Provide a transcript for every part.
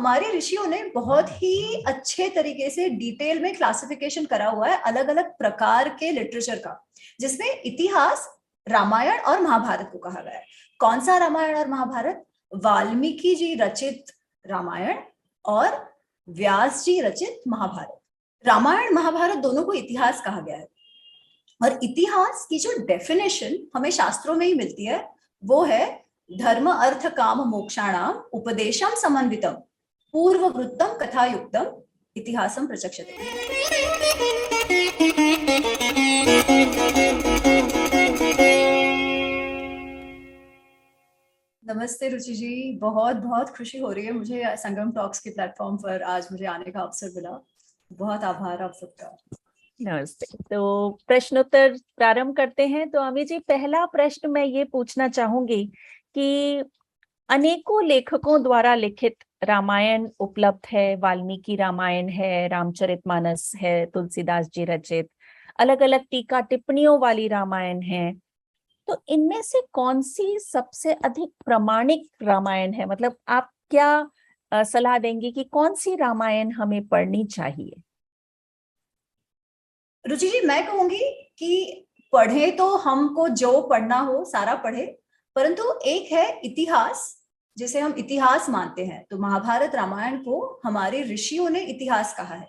हमारे ऋषियों ने बहुत ही अच्छे तरीके से डिटेल में क्लासिफिकेशन करा हुआ है अलग अलग प्रकार के लिटरेचर का, जिसमें इतिहास रामायण और महाभारत को कहा गया है। कौन सा रामायण और महाभारत? वाल्मीकि जी रचित रामायण और व्यास जी रचित महाभारत। रामायण महाभारत दोनों को इतिहास कहा गया है, और इतिहास की जो डेफिनेशन हमें शास्त्रों में ही मिलती है वो है धर्म अर्थ काम मोक्षाणाम उपदेशम समन्वितम पूर्ववृत्तम कथायुक्तम इतिहासम प्रचक्षते। नमस्ते रुचि जी, बहुत बहुत खुशी हो रही है मुझे संगम टॉक्स के प्लेटफॉर्म पर आज मुझे आने का अवसर मिला। बहुत आभार आप सबका। नमस्ते। तो प्रश्नोत्तर प्रारंभ करते हैं। तो अमी जी, पहला प्रश्न मैं ये पूछना चाहूंगी कि अनेकों लेखकों द्वारा लिखित रामायण उपलब्ध है। वाल्मीकि रामायण है, रामचरितमानस है, तुलसीदास जी रचित, अलग अलग टीका टिप्पणियों वाली रामायण है। तो इनमें से कौन सी सबसे अधिक प्रामाणिक रामायण है? मतलब आप क्या सलाह देंगे कि कौन सी रामायण हमें पढ़नी चाहिए? रुचि जी, मैं कहूंगी कि पढ़े तो हमको जो पढ़ना हो सारा पढ़े, परंतु एक है इतिहास जिसे हम इतिहास मानते हैं। तो महाभारत रामायण को हमारे ऋषियों ने इतिहास कहा है।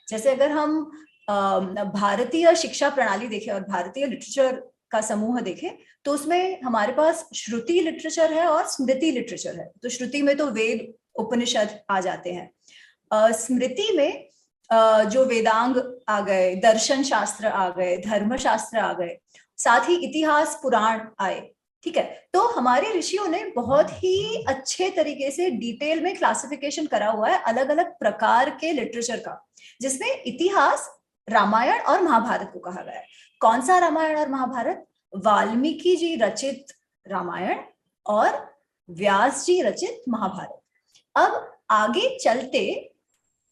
जैसे अगर हम भारतीय शिक्षा प्रणाली देखें और भारतीय लिटरेचर का समूह देखें तो उसमें हमारे पास श्रुति लिटरेचर है और स्मृति लिटरेचर है। तो श्रुति में तो वेद उपनिषद आ जाते हैं, स्मृति में जो वेदांग आ गए, दर्शन शास्त्र आ गए, धर्म शास्त्र आ गए, साथ ही इतिहास पुराण आए। ठीक है, तो हमारे ऋषियों ने बहुत ही अच्छे तरीके से डिटेल में क्लासिफिकेशन करा हुआ है अलग अलग प्रकार के लिटरेचर का, जिसमें इतिहास रामायण और महाभारत को कहा गया है। कौन सा रामायण और महाभारत? वाल्मीकि जी रचित रामायण और व्यास जी रचित महाभारत। अब आगे चलते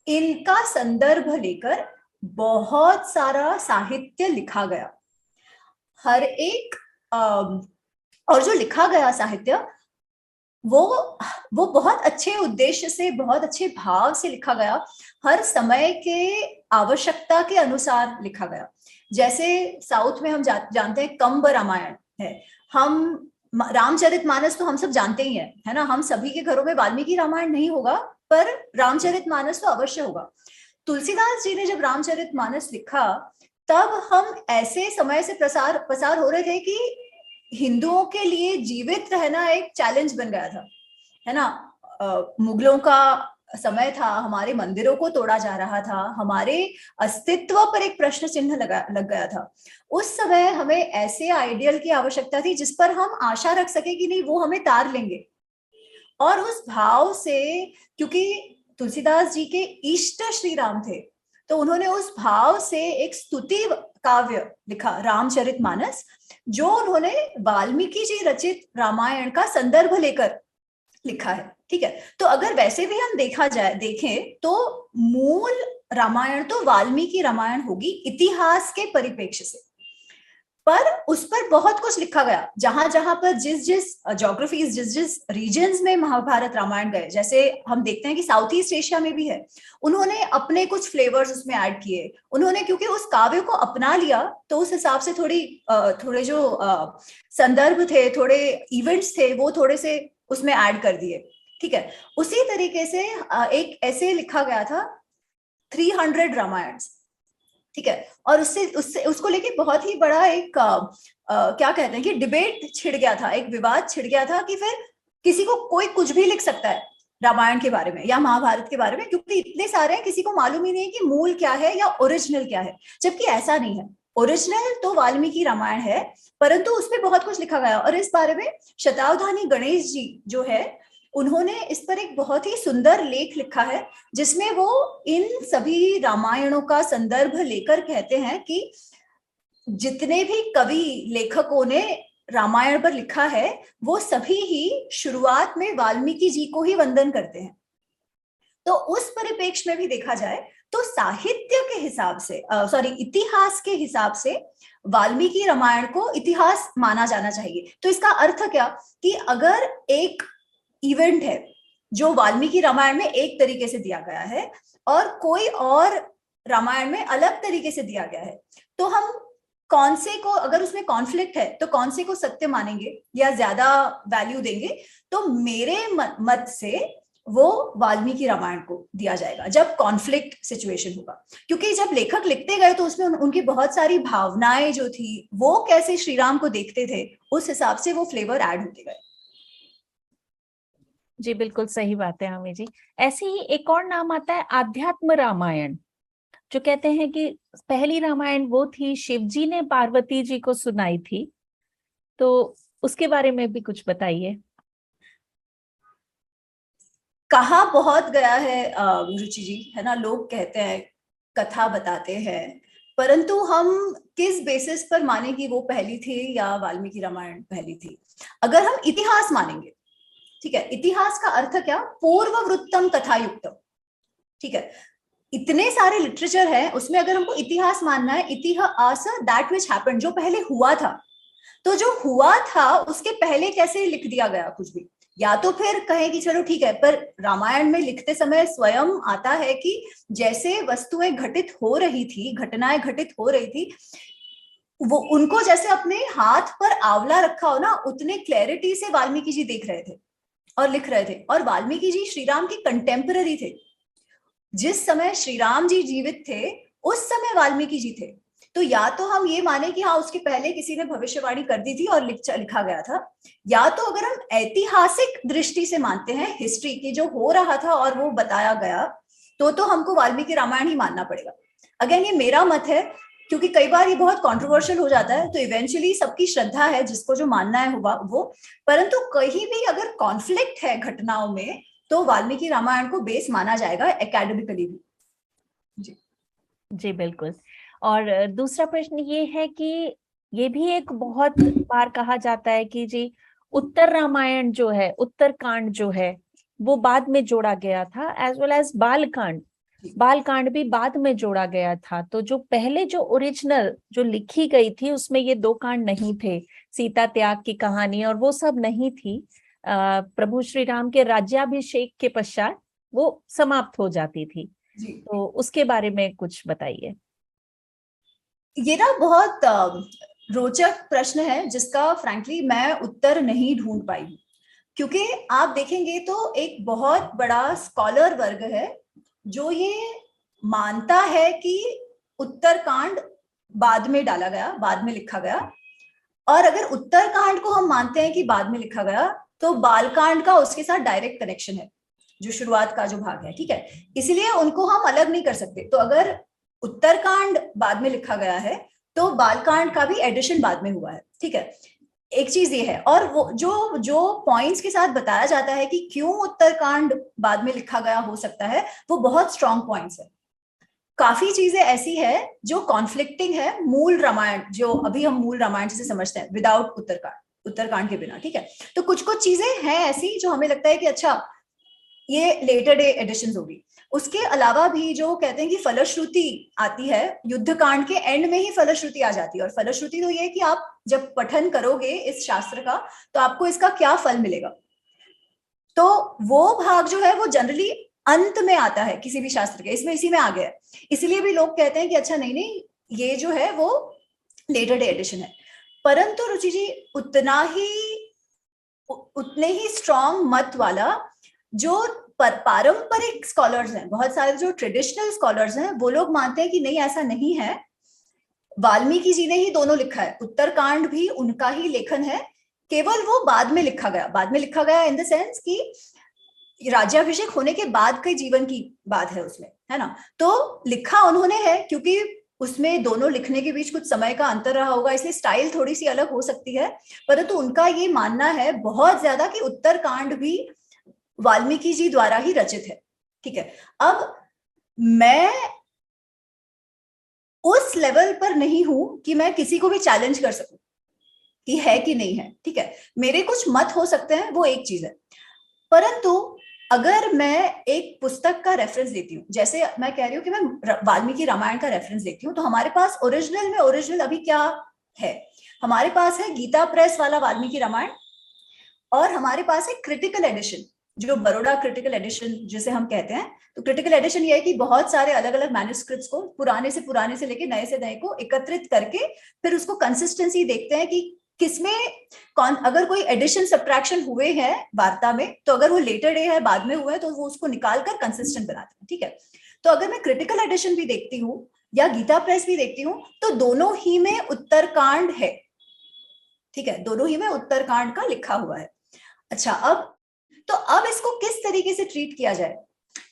इनका संदर्भ लेकर बहुत सारा साहित्य लिखा गया। हर एक और जो लिखा गया साहित्य वो बहुत अच्छे उद्देश्य से, बहुत अच्छे भाव से लिखा गया, हर समय के आवश्यकता के अनुसार लिखा गया। जैसे साउथ में हम जानते हैं कंब रामायण है, हम रामचरितमानस तो हम सब जानते ही हैं, है ना। हम सभी के घरों में वाल्मीकि रामायण नहीं होगा, पर रामचरितमानस तो अवश्य होगा। तुलसीदास जी ने जब रामचरितमानस लिखा तब हम ऐसे समय से पसार हो रहे थे कि हिंदुओं के लिए जीवित रहना एक चैलेंज बन गया था, है ना। मुगलों का समय था, हमारे मंदिरों को तोड़ा जा रहा था, हमारे अस्तित्व पर एक प्रश्न चिन्ह लग गया था। उस समय हमें ऐसे आइडियल की आवश्यकता थी जिस पर हम आशा रख सके कि नहीं वो हमें तार लेंगे। और उस भाव से, क्योंकि तुलसीदास जी के इष्ट श्री राम थे, तो उन्होंने उस भाव से एक स्तुति काव्य लिखा रामचरितमानस, जो उन्होंने वाल्मीकि जी रचित रामायण का संदर्भ लेकर लिखा है। ठीक है, तो अगर वैसे भी हम देखें तो मूल रामायण तो वाल्मीकि रामायण होगी इतिहास के परिप्रेक्ष्य से, पर उस पर बहुत कुछ लिखा गया। जहां जहां पर जिस ज्योग्राफीज, जिस रीजन्स में महाभारत रामायण गए, जैसे हम देखते हैं कि साउथ ईस्ट एशिया में भी है, उन्होंने अपने कुछ फ्लेवर्स उसमें ऐड किए। उन्होंने क्योंकि उस काव्य को अपना लिया तो उस हिसाब से थोड़े जो संदर्भ थे, थोड़े इवेंट्स थे, वो थोड़े से उसमें ऐड कर दिए। ठीक है, उसी तरीके से एक ऐसे लिखा गया था 300 रामायण। ठीक है, और उसको लेके बहुत ही बड़ा एक क्या कहते हैं कि डिबेट छिड़ गया था, एक विवाद छिड़ गया था कि फिर किसी को कोई कुछ भी लिख सकता है रामायण के बारे में या महाभारत के बारे में, क्योंकि इतने सारे हैं, किसी को मालूम ही नहीं है कि मूल क्या है या ओरिजिनल क्या है। जबकि ऐसा नहीं है, ओरिजिनल तो वाल्मीकि रामायण है, परंतु उसमें बहुत कुछ लिखा गया। और इस बारे में शतावधानी गणेश जी जो है, उन्होंने इस पर एक बहुत ही सुंदर लेख लिखा है, जिसमें वो इन सभी रामायणों का संदर्भ लेकर कहते हैं कि जितने भी कवि लेखकों ने रामायण पर लिखा है वो सभी ही शुरुआत में वाल्मीकि जी को ही वंदन करते हैं। तो उस परिप्रेक्ष्य में भी देखा जाए तो साहित्य के हिसाब से, इतिहास के हिसाब से वाल्मीकि रामायण को इतिहास माना जाना चाहिए। तो इसका अर्थ क्या कि अगर एक इवेंट है, जो वाल्मीकि रामायण में एक तरीके से दिया गया है और कोई और रामायण में अलग तरीके से दिया गया है, तो हम कौन से को, अगर उसमें कॉन्फ्लिक्ट है तो कौन से को सत्य मानेंगे या ज्यादा वैल्यू देंगे? तो मेरे मत से वो वाल्मीकि रामायण को दिया जाएगा जब कॉन्फ्लिक्ट सिचुएशन होगा, क्योंकि जब लेखक लिखते गए तो उसमें उनकी बहुत सारी भावनाएं जो थी, वो कैसे श्री राम को देखते थे, उस हिसाब से वो फ्लेवर ऐड होते गए। जी बिल्कुल सही बात है हमें जी। ऐसे ही एक और नाम आता है आध्यात्म रामायण, जो कहते हैं कि पहली रामायण वो थी शिव जी ने पार्वती जी को सुनाई थी, तो उसके बारे में भी कुछ बताइए। कहा बहुत गया है रुचि जी, है ना, लोग कहते हैं, कथा बताते हैं, परंतु हम किस बेसिस पर माने कि वो पहली थी या वाल्मीकि रामायण पहली थी? अगर हम इतिहास मानेंगे, ठीक है, इतिहास का अर्थ क्या? पूर्व वृत्तम कथा युक्तम, ठीक है, इतने सारे लिटरेचर है उसमें अगर हमको इतिहास मानना है, इतिहास दैट विच हैपेंड, जो पहले हुआ था, तो जो हुआ था उसके पहले कैसे लिख दिया गया कुछ भी? या तो फिर कहें कि चलो ठीक है, पर रामायण में लिखते समय स्वयं आता है कि जैसे वस्तुएं घटित हो रही थी, घटनाएं घटित हो रही थी, वो उनको जैसे अपने हाथ पर आंवला रखा हो ना, उतने क्लैरिटी से वाल्मीकि जी देख रहे थे और लिख रहे थे। और वाल्मीकि जी श्री राम के कंटेम्पररी थे, जिस समय श्री राम जी जीवित थे उस समय वाल्मीकि जी थे। तो या तो हम ये माने कि हाँ उसके पहले किसी ने भविष्यवाणी कर दी थी और लिखा गया था, या तो अगर हम ऐतिहासिक दृष्टि से मानते हैं हिस्ट्री की, जो हो रहा था और वो बताया गया, तो हमको वाल्मीकि रामायण ही मानना पड़ेगा। अगेन ये मेरा मत है, क्योंकि कई बार ये बहुत कंट्रोवर्शियल हो जाता है, तो इवेंचुअली सबकी श्रद्धा है, जिसको जो मानना है हुआ वो, परंतु कहीं भी अगर कॉन्फ्लिक्ट है घटनाओं में तो वाल्मीकि रामायण को बेस माना जाएगा एकेडमिकली भी। जी बिल्कुल। और दूसरा प्रश्न ये है कि ये भी एक बहुत बार कहा जाता है कि जी उत्तर रामायण जो है, उत्तर कांड जो है, वो बाद में जोड़ा गया था, एज वेल एज बाल कांड भी बाद में जोड़ा गया था। तो जो पहले जो ओरिजिनल जो लिखी गई थी उसमें ये दो कांड नहीं थे, सीता त्याग की कहानी और वो सब नहीं थी। प्रभु श्री राम के राज्याभिषेक के पश्चात वो समाप्त हो जाती थी। तो उसके बारे में कुछ बताइए। ये ना बहुत रोचक प्रश्न है जिसका फ्रैंकली मैं उत्तर नहीं ढूंढ पाई हूँ, क्योंकि आप देखेंगे तो एक बहुत बड़ा स्कॉलर वर्ग है जो ये मानता है कि उत्तरकांड बाद में डाला गया, बाद में लिखा गया, और अगर उत्तरकांड को हम मानते हैं कि बाद में लिखा गया तो बालकांड का उसके साथ डायरेक्ट कनेक्शन है, जो शुरुआत का जो भाग है, ठीक है, इसलिए उनको हम अलग नहीं कर सकते। तो अगर उत्तरकांड बाद में लिखा गया है तो बालकांड का भी एडिशन बाद में हुआ है, ठीक है, एक चीज ये है। और वो जो जो पॉइंट्स के साथ बताया जाता है कि क्यों उत्तरकांड बाद में लिखा गया हो सकता है, वो बहुत स्ट्रॉन्ग पॉइंट्स है। काफी चीजें ऐसी है जो कॉन्फ्लिक्टिंग है मूल रामायण, जो अभी हम मूल रामायण से समझते हैं विदाउट उत्तरकांड के बिना, ठीक है। तो कुछ कुछ चीजें हैं ऐसी जो हमें लगता है कि अच्छा ये लेटर डे एडिशन होगी। उसके अलावा भी जो कहते हैं कि फलश्रुति आती है, युद्ध कांड के एंड में ही फलश्रुति आ जाती है, और फलश्रुति तो ये है कि आप जब पठन करोगे इस शास्त्र का तो आपको इसका क्या फल मिलेगा। तो वो भाग जो है वो जनरली अंत में आता है किसी भी शास्त्र के, इसमें इसी में आ गया है, इसलिए भी लोग कहते हैं कि अच्छा नहीं नहीं ये जो है वो लेटर डे एडिशन है। परंतु रुचि जी उतने ही स्ट्रॉन्ग मत वाला जो पारंपरिक स्कॉलर्स हैं, बहुत सारे जो ट्रेडिशनल स्कॉलर्स हैं, वो लोग मानते हैं कि नहीं ऐसा नहीं है, वाल्मीकि जी ने ही दोनों लिखा है, उत्तरकांड भी उनका ही लेखन है, केवल वो बाद में लिखा गया इन द सेंस कि राज्याभिषेक होने के बाद के जीवन की बात है उसमें, है ना। तो लिखा उन्होंने है क्योंकि उसमें दोनों लिखने के बीच कुछ समय का अंतर रहा होगा, इसलिए स्टाइल थोड़ी सी अलग हो सकती है, परंतु उनका ये मानना है बहुत ज्यादा कि उत्तरकांड भी वाल्मीकि जी द्वारा ही रचित है, ठीक है। अब मैं उस लेवल पर नहीं हूं कि मैं किसी को भी चैलेंज कर सकूं कि है कि नहीं है, ठीक है, मेरे कुछ मत हो सकते हैं, वो एक चीज है। परंतु अगर मैं एक पुस्तक का रेफरेंस लेती हूँ, जैसे मैं कह रही हूँ कि मैं वाल्मीकि रामायण का रेफरेंस लेती हूँ, तो हमारे पास ओरिजिनल अभी क्या है, हमारे पास है गीता प्रेस वाला वाल्मीकि रामायण, और हमारे पास है क्रिटिकल एडिशन जो बड़ौदा क्रिटिकल एडिशन जिसे हम कहते हैं, तो क्रिटिकल एडिशन ये है कि बहुत सारे अलग अलग मैन्युस्क्रिप्ट्स को पुराने से लेके नए से नए को एकत्रित करके फिर उसको कंसिस्टेंसी देखते हैं कि किसमें कौन, अगर कोई एडिशन सब्ट्रैक्शन हुए हैं वार्ता में, तो अगर वो लेटर डे है, बाद में हुए हैं, तो वो उसको निकाल कर कंसिस्टेंट बनाते हैं। ठीक है, तो अगर मैं क्रिटिकल एडिशन भी देखती हूँ या गीता प्रेस भी देखती हूँ, तो दोनों ही में उत्तरकांड है। ठीक है, दोनों ही में उत्तरकांड का लिखा हुआ है। अच्छा, अब इसको किस तरीके से ट्रीट किया जाए,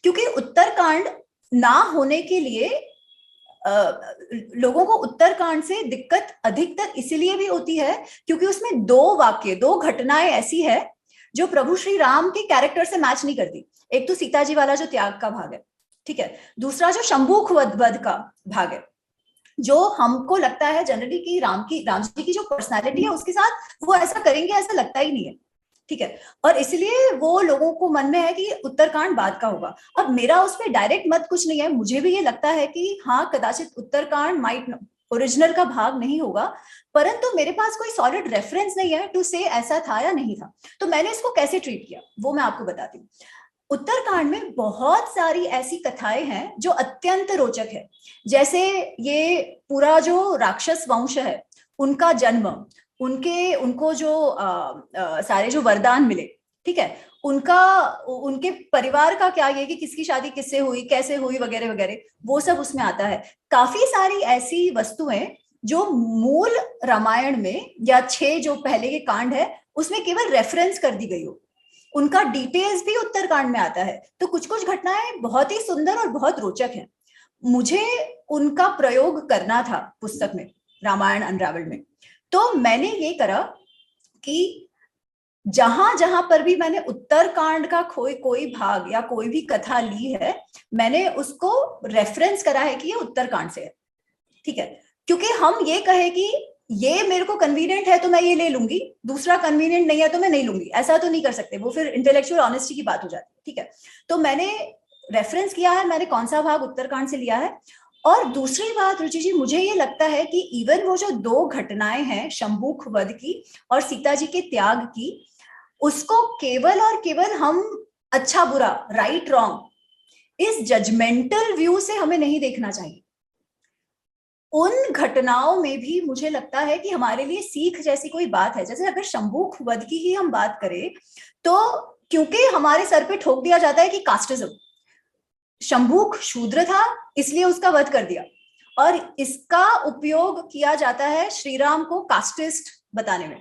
क्योंकि उत्तरकांड ना होने के लिए लोगों को उत्तरकांड से दिक्कत अधिकतर इसीलिए भी होती है क्योंकि उसमें दो घटनाएं ऐसी है जो प्रभु श्री राम के कैरेक्टर से मैच नहीं करती। एक तो सीता जी वाला जो त्याग का भाग है, ठीक है, दूसरा जो शंभूख वध का भाग है, जो हमको लगता है जनरली कि राम जी की जो पर्सनालिटी है उसके साथ वो ऐसा करेंगे, ऐसा लगता ही नहीं है। ठीक है, और इसलिए वो लोगों को मन में है कि उत्तरकांड बाद का होगा। अब मेरा उसमें डायरेक्ट मत कुछ नहीं है, मुझे भी ये लगता है कि हाँ, कदाचित उत्तरकांड माइट ओरिजिनल का भाग नहीं होगा, परंतु मेरे पास कोई सॉलिड रेफरेंस नहीं है टू से ऐसा था या नहीं था। तो मैंने इसको कैसे ट्रीट किया वो मैं आपको बताती हूँ। उत्तरकांड में बहुत सारी ऐसी कथाएं हैं जो अत्यंत रोचक है। जैसे ये पूरा जो राक्षस वंश है, उनका जन्म, उनको जो सारे जो वरदान मिले, ठीक है, उनके परिवार का क्या, ये कि किसकी शादी किससे हुई, कैसे हुई, वगैरह वगैरह, वो सब उसमें आता है। काफी सारी ऐसी वस्तुएं जो मूल रामायण में या 6 जो पहले के कांड है उसमें केवल रेफरेंस कर दी गई हो, उनका डिटेल्स भी उत्तरकांड में आता है। तो कुछ कुछ घटनाएं बहुत ही सुंदर और बहुत रोचक हैं। मुझे उनका प्रयोग करना था पुस्तक में, रामायण अनरावल्ड में। तो मैंने ये करा कि जहां जहां पर भी मैंने उत्तरकांड का कोई भाग या कोई भी कथा ली है, मैंने उसको रेफरेंस करा है कि ये उत्तरकांड से है। ठीक है, क्योंकि हम ये कहे कि ये मेरे को कन्वीनियंट है तो मैं ये ले लूंगी, दूसरा कन्वीनियंट नहीं है तो मैं नहीं लूंगी, ऐसा तो नहीं कर सकते, वो फिर इंटेलेक्चुअल ऑनेस्टी की बात हो जाती है। ठीक है, तो मैंने रेफरेंस किया है, मैंने कौन सा भाग उत्तरकांड से लिया है। और दूसरी बात रुचि जी, मुझे ये लगता है कि इवन वो जो 2 घटनाएं हैं, शंभूख वध की और सीता जी के त्याग की, उसको केवल और केवल हम अच्छा बुरा, राइट रॉन्ग, इस जजमेंटल व्यू से हमें नहीं देखना चाहिए। उन घटनाओं में भी मुझे लगता है कि हमारे लिए सीख जैसी कोई बात है। जैसे अगर शंभूख वध की ही हम बात करें, तो क्योंकि हमारे सर पे ठोक दिया जाता है कि कास्टिज्म, शंभूख शूद्र था इसलिए उसका वध कर दिया, और इसका उपयोग किया जाता है श्री राम को कास्टिस्ट बताने में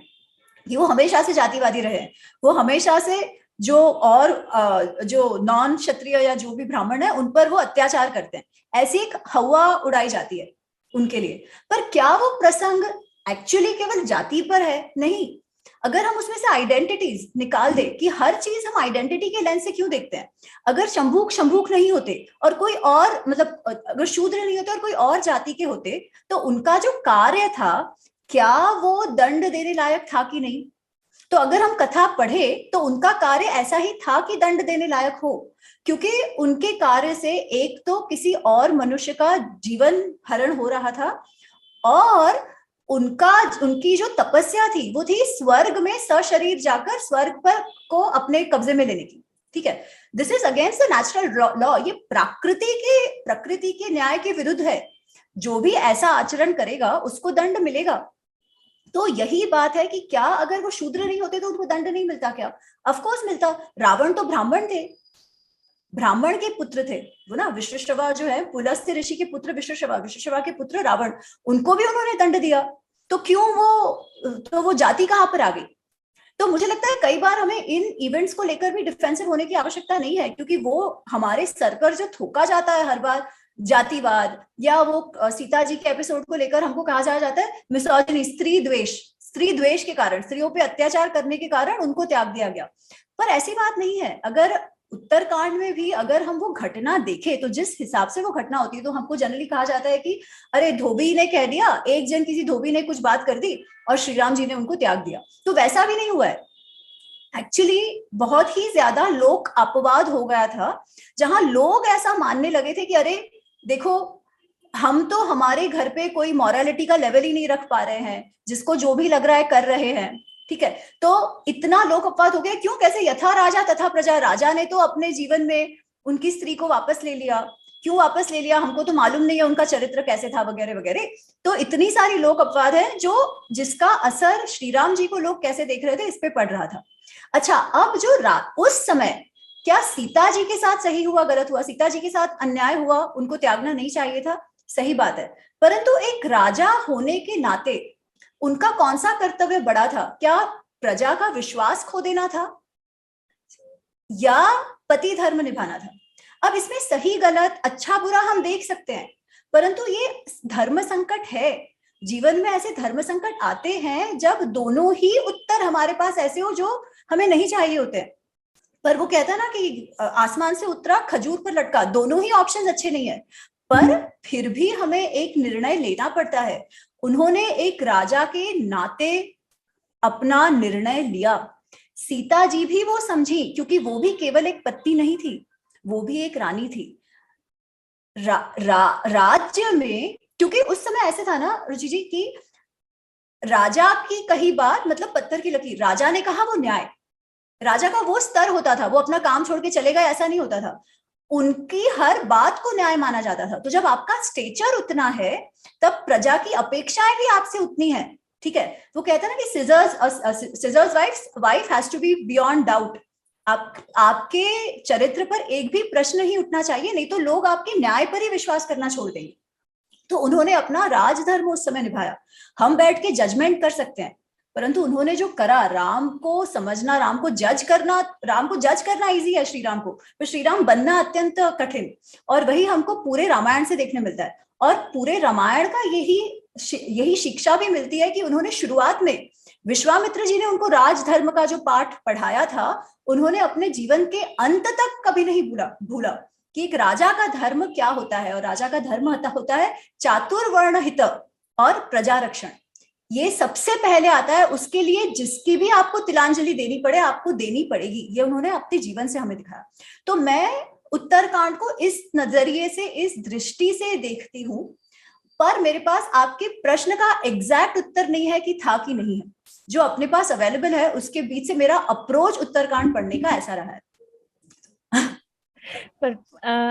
कि वो हमेशा से जातिवादी रहे, वो हमेशा से जो नॉन क्षत्रिय या जो भी ब्राह्मण है उन पर वो अत्याचार करते हैं, ऐसी एक हवा उड़ाई जाती है उनके लिए। पर क्या वो प्रसंग एक्चुअली केवल जाति पर है? नहीं। अगर हम उसमें से आइडेंटिटीज निकाल दे कि हर चीज हम आइडेंटिटी के लेंस से क्यों देखते हैं, अगर शंभूख नहीं होते और कोई और, मतलब अगर शूद्र नहीं होते और कोई और जाति के होते, तो उनका जो कार्य था क्या वो दंड देने लायक था कि नहीं? तो अगर हम कथा पढ़े तो उनका कार्य ऐसा ही था कि दंड देने लायक हो, क्योंकि उनके कार्य से एक तो किसी और मनुष्य का जीवन हरण हो रहा था, और उनकी जो तपस्या थी वो थी स्वर्ग में सशरीर जाकर स्वर्ग पर को अपने कब्जे में लेने की। ठीक है, this is against the natural law, ये प्रकृति के न्याय के विरुद्ध है। जो भी ऐसा आचरण करेगा उसको दंड मिलेगा। तो यही बात है कि क्या अगर वो शूद्र नहीं होते तो उनको दंड नहीं मिलता क्या? ऑफ कोर्स मिलता। रावण तो ब्राह्मण थे, ब्राह्मण के पुत्र थे वो ना, विश्वश्रवा जो है, पुलस्त्य ऋषि के पुत्र विश्वश्रवा के पुत्र रावण, उनको भी उन्होंने दंड दिया। तो क्यों वो जाति कहां पर आ गई? तो मुझे लगता है कई बार हमें इन इवेंट्स को लेकर भी डिफेंसिव होने की आवश्यकता नहीं है, क्योंकि वो हमारे सर पर जो थोका जाता है हर बार, जातिवाद, या वो सीता जी के एपिसोड को लेकर हमको कहा जाता है मिसोजिनी, स्त्री द्वेष के कारण, स्त्रियों पे अत्याचार करने के कारण उनको त्याग दिया गया। पर ऐसी बात नहीं है। अगर उत्तरकांड में भी अगर हम वो घटना देखें तो जिस हिसाब से वो घटना होती है, तो हमको जनरली कहा जाता है कि अरे धोबी ने कह दिया, एक जन किसी धोबी ने कुछ बात कर दी और श्री राम जी ने उनको त्याग दिया। तो वैसा भी नहीं हुआ है। एक्चुअली बहुत ही ज्यादा लोक अपवाद हो गया था, जहां लोग ऐसा मानने लगे थे कि अरे देखो, हम तो हमारे घर पे कोई मॉरलिटी का लेवल ही नहीं रख पा रहे हैं, जिसको जो भी लग रहा है कर रहे हैं, ठीक है, तो इतना लोक अपवाद हो गया क्यों? कैसे? यथा राजा तथा प्रजा। राजा ने तो अपने जीवन में उनकी स्त्री को वापस ले लिया, क्यों वापस ले लिया हमको तो मालूम नहीं है, उनका चरित्र कैसे था वगैरह वगैरह। तो इतनी सारी लोक अपवाद है जो जिसका असर श्री राम जी को लोग कैसे देख रहे थे इस पे पड़ रहा था। अच्छा, अब जो उस समय क्या सीता जी के साथ सही हुआ गलत हुआ? सीता जी के साथ अन्याय हुआ, उनको त्यागना नहीं चाहिए था, सही बात है। परंतु एक राजा होने के नाते उनका कौन सा कर्तव्य बड़ा था? क्या प्रजा का विश्वास खो देना था या पति धर्म निभाना था? अब इसमें सही गलत अच्छा बुरा हम देख सकते हैं, परंतु ये धर्म संकट है। जीवन में ऐसे धर्म संकट आते हैं जब दोनों ही उत्तर हमारे पास ऐसे हो जो हमें नहीं चाहिए होते हैं। पर वो कहता है ना कि आसमान से उतरा खजूर पर लटका, दोनों ही ऑप्शंस अच्छे नहीं है, पर फिर भी हमें एक निर्णय लेना पड़ता है। उन्होंने एक राजा के नाते अपना निर्णय लिया। सीता जी भी वो समझी, क्योंकि वो भी केवल एक पत्नी नहीं थी, वो भी एक रानी थी। राज्य में, क्योंकि उस समय ऐसे था ना रुचि जी कि राजा की कही बात मतलब पत्थर की लकीर। राजा ने कहा वो न्याय, राजा का वो स्तर होता था, वो अपना काम छोड़ के चले गए ऐसा नहीं होता था, उनकी हर बात को न्याय माना जाता था। तो जब आपका स्टेचर उतना है तब प्रजा की अपेक्षाएं भी आपसे उतनी है, ठीक है। वो कहता है ना कि Caesar's wife has to be beyond doubt. आपके चरित्र पर एक भी प्रश्न ही उठना चाहिए, नहीं तो लोग आपके न्याय पर ही विश्वास करना छोड़ देंगे। तो उन्होंने अपना राजधर्म उस समय निभाया। हम बैठ के जजमेंट कर सकते हैं, परंतु उन्होंने जो करा, राम को समझना, राम को जज करना इजी है श्री राम को, पर श्री राम बनना अत्यंत कठिन। और वही हमको पूरे रामायण से देखने मिलता है। और पूरे रामायण का यही शिक्षा भी मिलती है कि उन्होंने शुरुआत में, विश्वामित्र जी ने उनको राजधर्म का जो पाठ पढ़ाया था, उन्होंने अपने जीवन के अंत तक कभी नहीं भूला कि एक राजा का धर्म क्या होता है। और राजा का धर्म होता है चातुर्वर्ण हित और प्रजा रक्षण। ये सबसे पहले आता है, उसके लिए जिसकी भी आपको तिलांजलि देनी पड़े आपको देनी पड़ेगी। ये उन्होंने अपने जीवन से हमें दिखाया। तो मैं उत्तरकांड को इस नजरिए से, इस दृष्टि से देखती हूँ। पर मेरे पास आपके प्रश्न का एग्जैक्ट उत्तर नहीं है कि था कि नहीं है। जो अपने पास अवेलेबल है उसके बीच से मेरा अप्रोच उत्तरकांड पढ़ने का ऐसा रहा है। पर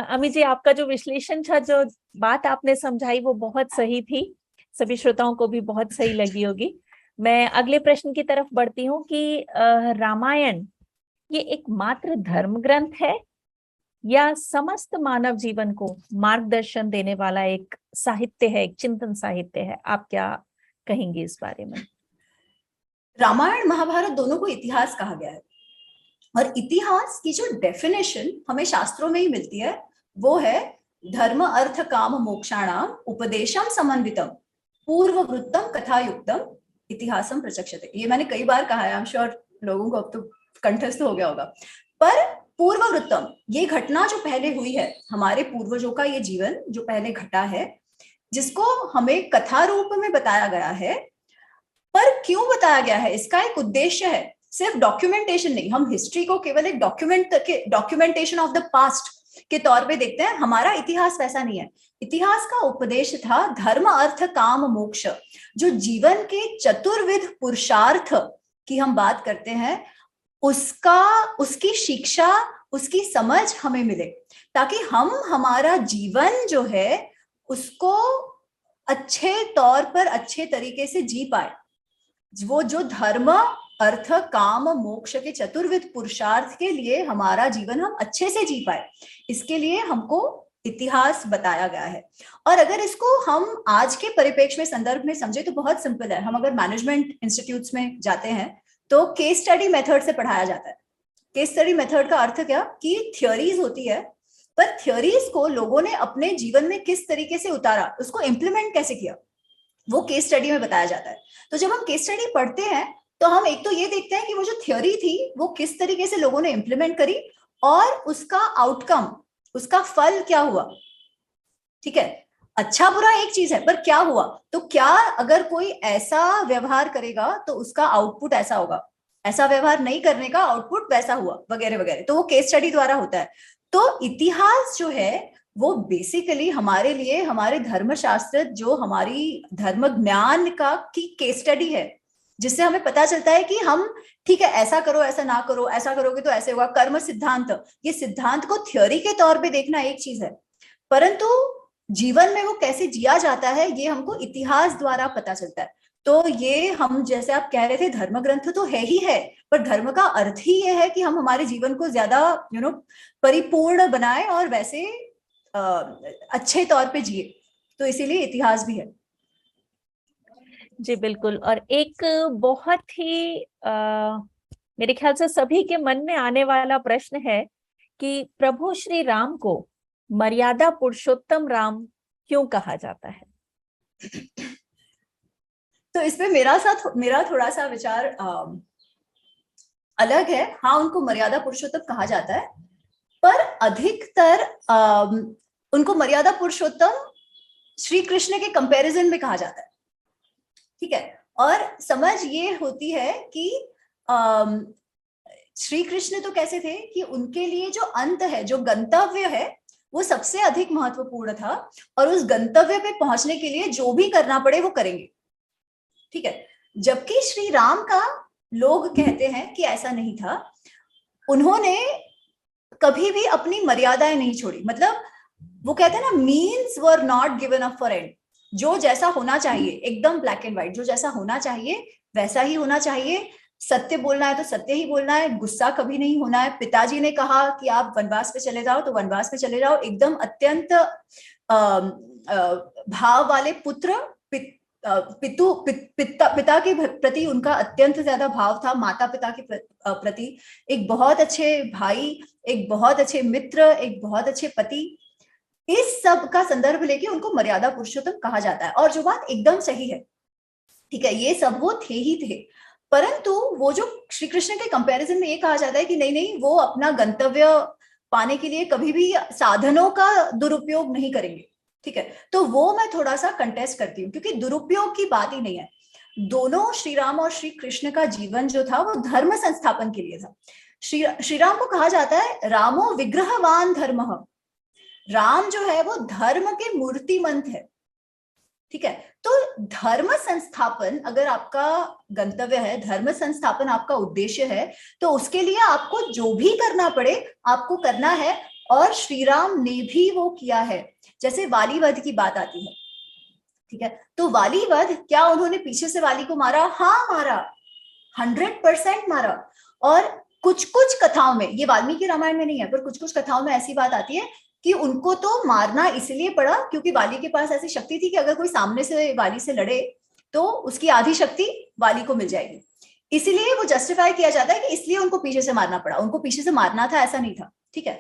अमी जी, आपका जो विश्लेषण था, जो बात आपने समझाई वो बहुत सही थी, सभी श्रोताओं को भी बहुत सही लगी होगी। मैं अगले प्रश्न की तरफ बढ़ती हूँ कि रामायण ये एक मात्र धर्म ग्रंथ है या समस्त मानव जीवन को मार्गदर्शन देने वाला एक साहित्य है, एक चिंतन साहित्य है? आप क्या कहेंगे इस बारे में? रामायण महाभारत दोनों को इतिहास कहा गया है, और इतिहास की जो डेफिनेशन हमें शास्त्रों में ही मिलती है वो है धर्म अर्थ काम मोक्षाणाम उपदेशम समन्वितम पूर्ववृत्तम कथायुक्तम इतिहासम प्रचक्षते। ये मैंने कई बार कहा है, आई एम श्योर लोगों को अब तो कंठस्थ हो गया होगा। पर पूर्ववृत्तम, ये घटना जो पहले हुई है, हमारे पूर्वजों का ये जीवन जो पहले घटा है, जिसको हमें कथा रूप में बताया गया है। पर क्यों बताया गया है? इसका एक उद्देश्य है, सिर्फ डॉक्यूमेंटेशन नहीं। हम हिस्ट्री को केवल एक डॉक्यूमेंटेशन ऑफ द पास्ट के तौर पे देखते हैं। हमारा इतिहास वैसा नहीं है। इतिहास का उपदेश था धर्म अर्थ काम मोक्ष। जो जीवन के चतुर्विध पुरुषार्थ की हम बात करते हैं, उसकी शिक्षा, उसकी समझ हमें मिले, ताकि हम हमारा जीवन जो है उसको अच्छे तौर पर, अच्छे तरीके से जी पाए। वो जो धर्म अर्थ काम मोक्ष के चतुर्विध पुरुषार्थ के लिए हमारा जीवन हम अच्छे से जी पाए, इसके लिए हमको इतिहास बताया गया है। और अगर इसको हम आज के परिप्रेक्ष्य में, संदर्भ में समझे तो बहुत सिंपल है। हम अगर मैनेजमेंट इंस्टीट्यूट्स में जाते हैं तो केस स्टडी मेथड से पढ़ाया जाता है। केस स्टडी मेथड का अर्थ क्या कि थियोरीज होती है, पर थियोरीज को लोगों ने अपने जीवन में किस तरीके से उतारा, उसको इंप्लीमेंट कैसे किया, वो केस स्टडी में बताया जाता है। तो जब हम केस स्टडी पढ़ते हैं तो हम एक तो ये देखते हैं कि वो जो थ्योरी थी वो किस तरीके से लोगों ने इंप्लीमेंट करी और उसका आउटकम, उसका फल क्या हुआ। ठीक है, अच्छा बुरा एक चीज है, पर क्या हुआ, तो क्या अगर कोई ऐसा व्यवहार करेगा तो उसका आउटपुट ऐसा होगा, ऐसा व्यवहार नहीं करने का आउटपुट वैसा हुआ, वगैरह वगैरह। तो वो केस स्टडी द्वारा होता है। तो इतिहास जो है वो बेसिकली हमारे लिए, हमारे धर्मशास्त्र, जो हमारी धर्म ज्ञान का की केस स्टडी है, जिससे हमें पता चलता है कि हम ठीक है, ऐसा करो, ऐसा ना करो, ऐसा करोगे तो ऐसे होगा। कर्म सिद्धांत, ये सिद्धांत को थ्योरी के तौर पे देखना एक चीज है, परंतु जीवन में वो कैसे जिया जाता है ये हमको इतिहास द्वारा पता चलता है। तो ये हम, जैसे आप कह रहे थे, धर्म ग्रंथ तो है ही है, पर धर्म का अर्थ ही ये है कि हम हमारे जीवन को ज्यादा परिपूर्ण बनाए और वैसे अच्छे तौर पे जिए, तो इसीलिए इतिहास भी है। जी बिल्कुल। और एक बहुत ही मेरे ख्याल से सभी के मन में आने वाला प्रश्न है कि प्रभु श्री राम को मर्यादा पुरुषोत्तम राम क्यों कहा जाता है? तो इसमें मेरा थोड़ा सा विचार अलग है। हाँ, उनको मर्यादा पुरुषोत्तम कहा जाता है, पर अधिकतर उनको मर्यादा पुरुषोत्तम श्री कृष्ण के कंपैरिजन में कहा जाता है, ठीक है। और समझ ये होती है कि श्री कृष्ण तो कैसे थे कि उनके लिए जो अंत है, जो गंतव्य है, वो सबसे अधिक महत्वपूर्ण था, और उस गंतव्य पे पहुंचने के लिए जो भी करना पड़े वो करेंगे, ठीक है। जबकि श्री राम का लोग कहते हैं कि ऐसा नहीं था, उन्होंने कभी भी अपनी मर्यादाएं नहीं छोड़ी। मतलब वो कहते हैं ना, means were not given up for and. जो जैसा होना चाहिए, एकदम ब्लैक एंड व्हाइट, जो जैसा होना चाहिए वैसा ही होना चाहिए। सत्य बोलना है तो सत्य ही बोलना है, गुस्सा कभी नहीं होना है। पिताजी ने कहा कि आप वनवास पे चले जाओ तो वनवास पे चले जाओ, एकदम अत्यंत भाव वाले पुत्र। पिता के प्रति उनका अत्यंत ज्यादा भाव था, माता पिता के प्रति एक बहुत अच्छे भाई, एक बहुत अच्छे मित्र, एक बहुत अच्छे पति। इस सब का संदर्भ लेके उनको मर्यादा पुरुषोत्तम कहा जाता है, और जो बात एकदम सही है, ठीक है, ये सब वो थे ही थे। परंतु वो जो श्री कृष्ण के कंपैरिजन में ये कहा जाता है कि नहीं नहीं, वो अपना गंतव्य पाने के लिए कभी भी साधनों का दुरुपयोग नहीं करेंगे, ठीक है। तो वो मैं थोड़ा सा कंटेस्ट करती हूँ, क्योंकि दुरुपयोग की बात ही नहीं है। दोनों, श्री राम और श्री कृष्ण का जीवन जो था वो धर्म संस्थापन के लिए था। श्री राम को कहा जाता है रामो विग्रहवान धर्मः। राम जो है वो धर्म के मूर्तिमंत है, ठीक है। तो धर्म संस्थापन अगर आपका गंतव्य है, धर्म संस्थापन आपका उद्देश्य है, तो उसके लिए आपको जो भी करना पड़े आपको करना है, और श्री राम ने भी वो किया है। जैसे वाली वध की बात आती है, ठीक है, तो वाली वध, क्या उन्होंने पीछे से वाली को मारा? हाँ मारा, 100% मारा। और कुछ कुछ कथाओं में, ये वाल्मीकि रामायण में नहीं है, पर कुछ कुछ कथाओं में ऐसी बात आती है कि उनको तो मारना इसलिए पड़ा क्योंकि वाली के पास ऐसी शक्ति थी कि अगर कोई सामने से वाली से लड़े तो उसकी आधी शक्ति वाली को मिल जाएगी। इसलिए वो जस्टिफाई किया जाता है कि इसलिए उनको पीछे से मारना पड़ा। उनको पीछे से मारना था ऐसा नहीं था, ठीक है।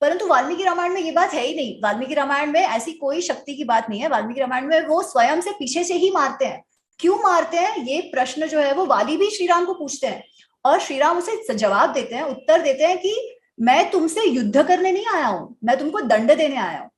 परंतु वाल्मीकि रामायण में ये बात है ही नहीं। वाल्मीकि रामायण में ऐसी कोई शक्ति की बात नहीं है। वाल्मीकि रामायण में वो स्वयं से पीछे से ही मारते हैं। क्यों मारते हैं, ये प्रश्न जो है वो वाली भी श्रीराम को पूछते हैं, और श्रीराम उसे जवाब देते हैं, उत्तर देते हैं कि मैं तुमसे युद्ध करने नहीं आया हूं, मैं तुमको दंड देने आया हूं।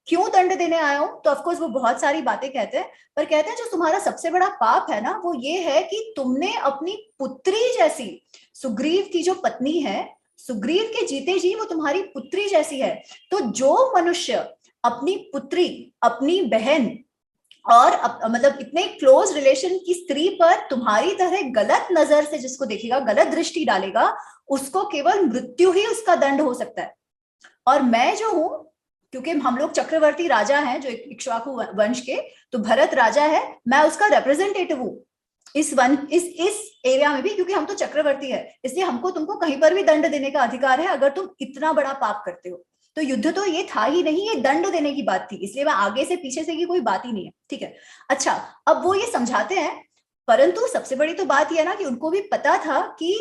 क्यों दंड देने आया हूं? तो ऑफकोर्स वो बहुत सारी बातें कहते हैं, पर कहते हैं जो तुम्हारा सबसे बड़ा पाप है ना, वो ये है कि तुमने अपनी पुत्री जैसी, सुग्रीव की जो पत्नी है, सुग्रीव के जीते जी वो तुम्हारी पुत्री जैसी है। तो जो मनुष्य अपनी पुत्री, अपनी बहन और मतलब इतने क्लोज रिलेशन की स्त्री पर तुम्हारी तरह गलत नजर से जिसको देखेगा, गलत दृष्टि डालेगा, उसको केवल मृत्यु ही उसका दंड हो सकता है। और मैं जो हूं, क्योंकि हम लोग चक्रवर्ती राजा हैं जो इक्ष्वाकु वंश के, तो भरत राजा है, मैं उसका रिप्रेजेंटेटिव हूं इस एरिया में भी, क्योंकि हम तो चक्रवर्ती है, इसलिए हमको तुमको कहीं पर भी दंड देने का अधिकार है अगर तुम इतना बड़ा पाप करते हो। तो युद्ध तो ये था ही नहीं, ये दंड देने की बात थी, इसलिए मैं आगे से पीछे से की कोई बात ही नहीं है, ठीक है। अच्छा, अब वो ये समझाते हैं, परंतु सबसे बड़ी तो बात यह ना कि उनको भी पता था कि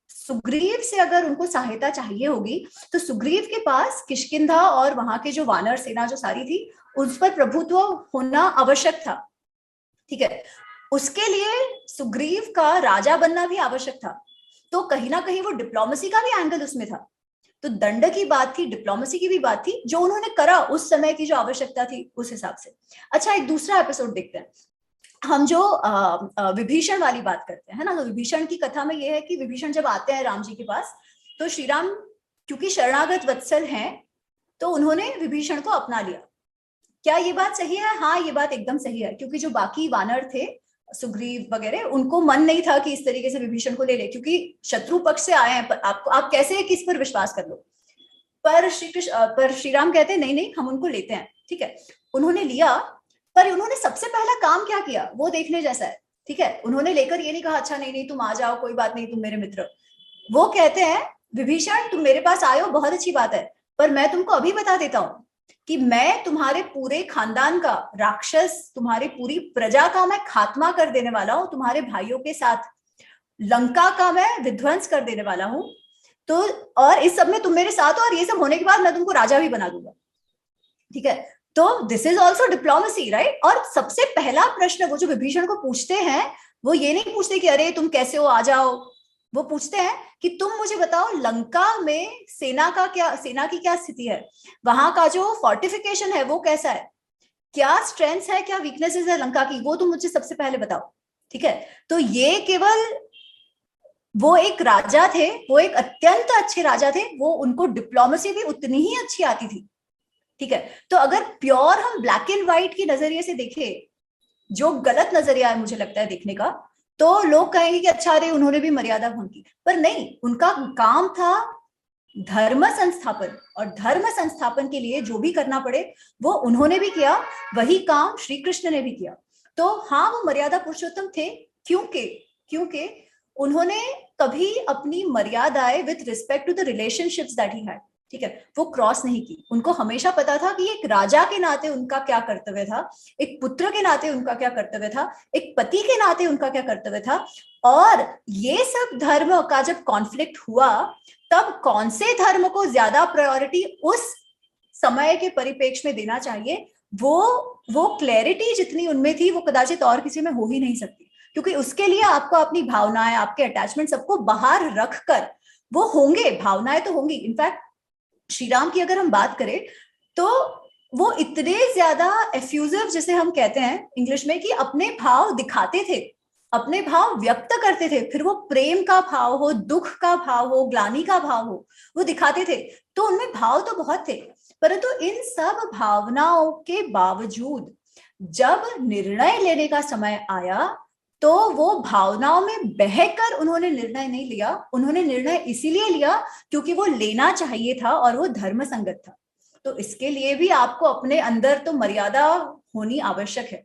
सुग्रीव से अगर उनको सहायता चाहिए होगी तो सुग्रीव के पास किष्किंधा और वहां के जो वानर सेना जो सारी थी उस पर प्रभुत्व होना आवश्यक था, ठीक है। उसके लिए सुग्रीव का राजा बनना भी आवश्यक था। तो कहीं ना कहीं वो डिप्लोमेसी का भी एंगल उसमें था। तो दंड की बात थी, डिप्लोमेसी की भी बात थी, जो उन्होंने करा उस समय की जो आवश्यकता थी उस हिसाब से। अच्छा, एक दूसरा एपिसोड देखते हैं। हम जो विभीषण वाली बात करते हैं ना, तो विभीषण की कथा में यह है कि विभीषण जब आते हैं राम जी के पास, तो श्री राम क्योंकि शरणागत वत्सल हैं, तो उन्होंने विभीषण को अपना लिया। क्या ये बात सही है? हाँ, ये बात एकदम सही है, क्योंकि जो बाकी वानर थे सुग्रीव वगैरह, उनको मन नहीं था कि इस तरीके से विभीषण को ले ले, क्योंकि शत्रु पक्ष से आए हैं, पर आपको आप कैसे किस पर विश्वास कर लो। पर श्री राम कहते हैं नहीं नहीं, हम उनको लेते हैं, ठीक है। उन्होंने लिया, पर उन्होंने सबसे पहला काम क्या किया वो देखने जैसा है, ठीक है। उन्होंने लेकर ये नहीं कहा अच्छा नहीं नहीं तुम आ जाओ, कोई बात नहीं, तुम मेरे मित्र। वो कहते हैं विभीषण तुम मेरे पास आए हो, बहुत अच्छी बात है, पर मैं तुमको अभी बता देता हूं कि मैं तुम्हारे पूरे खानदान का, राक्षस तुम्हारी पूरी प्रजा का मैं खात्मा कर देने वाला हूं, तुम्हारे भाइयों के साथ लंका का मैं विध्वंस कर देने वाला हूं। तो और इस सब में तुम मेरे साथ हो, और ये सब होने के बाद मैं तुमको राजा भी बना दूंगा, ठीक है। तो this is also diplomacy, right. और सबसे पहला प्रश्न वो जो विभीषण को पूछते हैं, वो ये नहीं पूछते कि अरे तुम कैसे हो, आ जाओ। वो पूछते हैं कि तुम मुझे बताओ लंका में सेना की क्या स्थिति है, वहां का जो फोर्टिफिकेशन है वो कैसा है, क्या स्ट्रेंथ है, क्या वीकनेसेस है लंका की, वो तुम मुझे सबसे पहले बताओ, ठीक है। तो ये केवल वो एक राजा थे, वो एक अत्यंत अच्छे राजा थे, वो उनको डिप्लोमेसी भी उतनी ही अच्छी आती थी, ठीक है। तो अगर प्योर हम ब्लैक एंड व्हाइट की नजरिए से देखें, जो गलत नजरिया है मुझे लगता है देखने का, तो लोग कहेंगे कि अच्छा अरे उन्होंने भी मर्यादा भंग की, पर नहीं, उनका काम था धर्म संस्थापन, और धर्म संस्थापन के लिए जो भी करना पड़े वो उन्होंने भी किया, वही काम श्री कृष्ण ने भी किया। तो हाँ, वो मर्यादा पुरुषोत्तम थे, क्योंकि उन्होंने कभी अपनी मर्यादाएं with respect to the relationships that he had, ठीक है, वो क्रॉस नहीं की। उनको हमेशा पता था कि एक राजा के नाते उनका क्या कर्तव्य था, एक पुत्र के नाते उनका क्या कर्तव्य था, एक पति के नाते उनका क्या कर्तव्य था। और ये सब धर्म का जब कॉन्फ्लिक्ट हुआ, तब कौन से धर्म को ज्यादा प्रायोरिटी उस समय के परिप्रेक्ष्य में देना चाहिए, वो क्लैरिटी जितनी उनमें थी वो कदाचित और किसी में हो ही नहीं सकती, क्योंकि उसके लिए आपको अपनी भावनाएं, आपके अटैचमेंट सबको बाहर रखकर, वो होंगे, भावनाएं तो होंगी। इनफैक्ट श्री राम की अगर हम बात करें तो वो इतने ज्यादा एफ्यूजिव, जिसे हम कहते हैं इंग्लिश में, कि अपने भाव दिखाते थे, अपने भाव व्यक्त करते थे, फिर वो प्रेम का भाव हो, दुख का भाव हो, ग्लानि का भाव हो, वो दिखाते थे। तो उनमें भाव तो बहुत थे, परंतु इन सब भावनाओं के बावजूद जब निर्णय लेने का समय आया, तो वो भावनाओं में बहकर उन्होंने निर्णय नहीं लिया। उन्होंने निर्णय इसीलिए लिया क्योंकि वो लेना चाहिए था और वो धर्म संगत था। तो इसके लिए भी आपको अपने अंदर तो मर्यादा होनी आवश्यक है।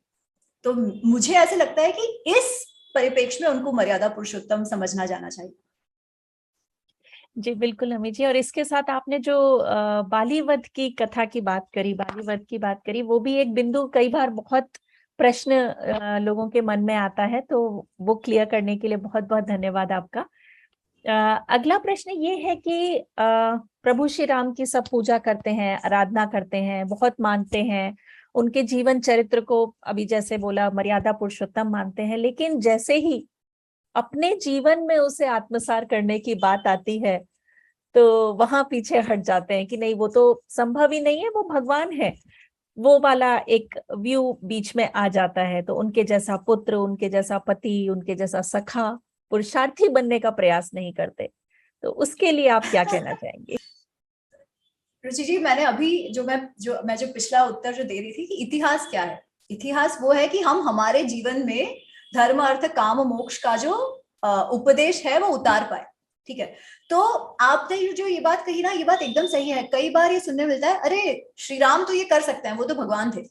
तो मुझे ऐसे लगता है कि इस परिप्रेक्ष्य में उनको मर्यादा पुरुषोत्तम समझना जाना चाहिए। जी बिल्कुल अमी जी। और इसके साथ आपने जो बाली वध की कथा की बात करी, बाली वध की बात करी, वो भी एक बिंदु कई बार बहुत प्रश्न लोगों के मन में आता है, तो वो क्लियर करने के लिए बहुत बहुत धन्यवाद आपका। अगला प्रश्न ये है कि प्रभु श्री राम की सब पूजा करते हैं, आराधना करते हैं, बहुत मानते हैं, उनके जीवन चरित्र को अभी जैसे बोला मर्यादा पुरुषोत्तम मानते हैं, लेकिन जैसे ही अपने जीवन में उसे आत्मसात करने की बात आती है तो वहां पीछे हट जाते हैं कि नहीं, वो तो संभव ही नहीं है, वो भगवान है। वो वाला एक व्यू बीच में आ जाता है। तो उनके जैसा पुत्र, उनके जैसा पति, उनके जैसा सखा, पुरुषार्थी बनने का प्रयास नहीं करते। तो उसके लिए आप क्या कहना चाहेंगे? रुचि जी, मैंने अभी जो पिछला उत्तर जो दे रही थी कि इतिहास क्या है, इतिहास वो है कि हम हमारे जीवन में धर्म अर्थ काम मोक्ष का जो उपदेश है वो उतार पाए, ठीक है। तो आपने जो ये बात कही ना, ये बात एकदम सही है। कई बार ये सुनने मिलता है, अरे श्री राम तो ये कर सकते हैं, वो तो भगवान थे,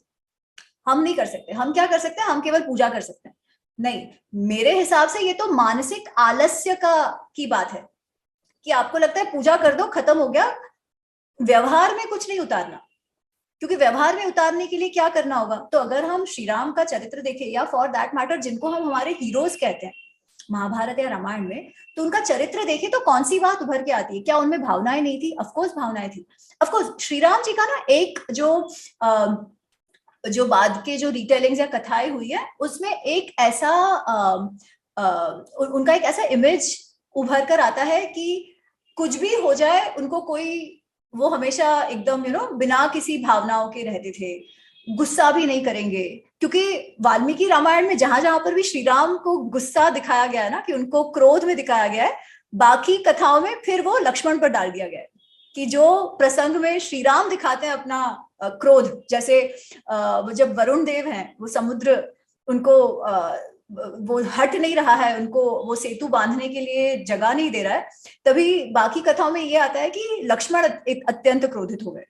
हम नहीं कर सकते। हम क्या कर सकते हैं? हम केवल पूजा कर सकते हैं। नहीं, मेरे हिसाब से ये तो मानसिक आलस्य की बात है कि आपको लगता है पूजा कर दो, खत्म हो गया, व्यवहार में कुछ नहीं उतारना। क्योंकि व्यवहार में उतारने के लिए क्या करना होगा? तो अगर हम श्री राम का चरित्र देखें, या फॉर दैट मैटर जिनको हम हमारे हीरोज कहते हैं महाभारत या रामायण में, तो उनका चरित्र देखें तो कौन सी बात उभर के आती है? क्या उनमें भावनाएं नहीं थी? ऑफकोर्स भावनाएं थी। ऑफकोर्स श्री राम जी का ना एक जो बाद के जो रिटेलिंग्स या कथाएं हुई है, उसमें एक ऐसा उनका एक ऐसा इमेज उभर कर आता है कि कुछ भी हो जाए उनको कोई, वो हमेशा एकदम बिना किसी भावनाओं के रहते थे, गुस्सा भी नहीं करेंगे। क्योंकि वाल्मीकि रामायण में जहां जहां पर भी श्री राम को गुस्सा दिखाया गया है ना, कि उनको क्रोध में दिखाया गया है, बाकी कथाओं में फिर वो लक्ष्मण पर डाल दिया गया है कि जो प्रसंग में श्री राम दिखाते हैं अपना क्रोध, जैसे जब वरुण देव हैं, वो समुद्र उनको वो हट नहीं रहा है, उनको वो सेतु बांधने के लिए जगह नहीं दे रहा है, तभी बाकी कथाओं में ये आता है कि लक्ष्मण अत्यंत क्रोधित हो गए।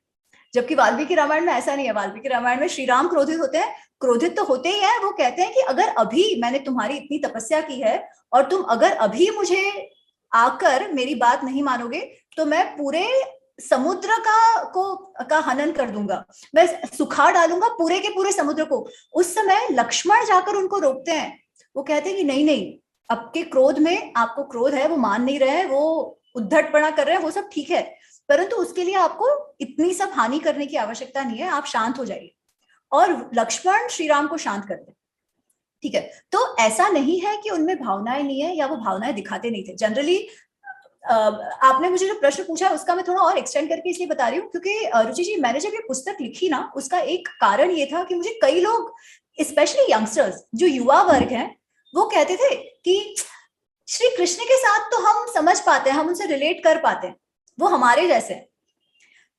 जबकि वाल्मीकि रामायण में ऐसा नहीं है। वाल्मीकि रामायण में श्री राम क्रोधित होते हैं, क्रोधित तो होते ही हैं, वो कहते हैं कि अगर अभी मैंने तुम्हारी इतनी तपस्या की है और तुम अगर अभी मुझे आकर मेरी बात नहीं मानोगे तो मैं पूरे समुद्र का हनन कर दूंगा, मैं सुखा डालूंगा पूरे के पूरे समुद्र को। उस समय लक्ष्मण जाकर उनको रोकते हैं, वो कहते हैं कि नहीं नहीं, आपके क्रोध में, आपको क्रोध है, वो मान नहीं रहे हैं, वो उद्धटपना कर रहे हैं, वो सब ठीक है, परंतु उसके लिए आपको इतनी सब हानि करने की आवश्यकता नहीं है, आप शांत हो जाइए। और लक्ष्मण श्री राम को शांत करते हैं। ठीक है, तो ऐसा नहीं है कि उनमें भावनाएं नहीं है या वो भावनाएं दिखाते नहीं थे। जनरली आपने मुझे जो प्रश्न पूछा उसका मैं थोड़ा और एक्सटेंड करके इसलिए बता रही हूँ क्योंकि रुचि जी, मैंने जब ये पुस्तक लिखी ना, उसका एक कारण ये था कि मुझे कई लोग, स्पेशली यंगस्टर्स, जो युवा वर्ग हैं, वो कहते थे कि श्री कृष्ण के साथ तो हम समझ पाते हैं, हम उनसे रिलेट कर पाते हैं, वो हमारे जैसे हैं,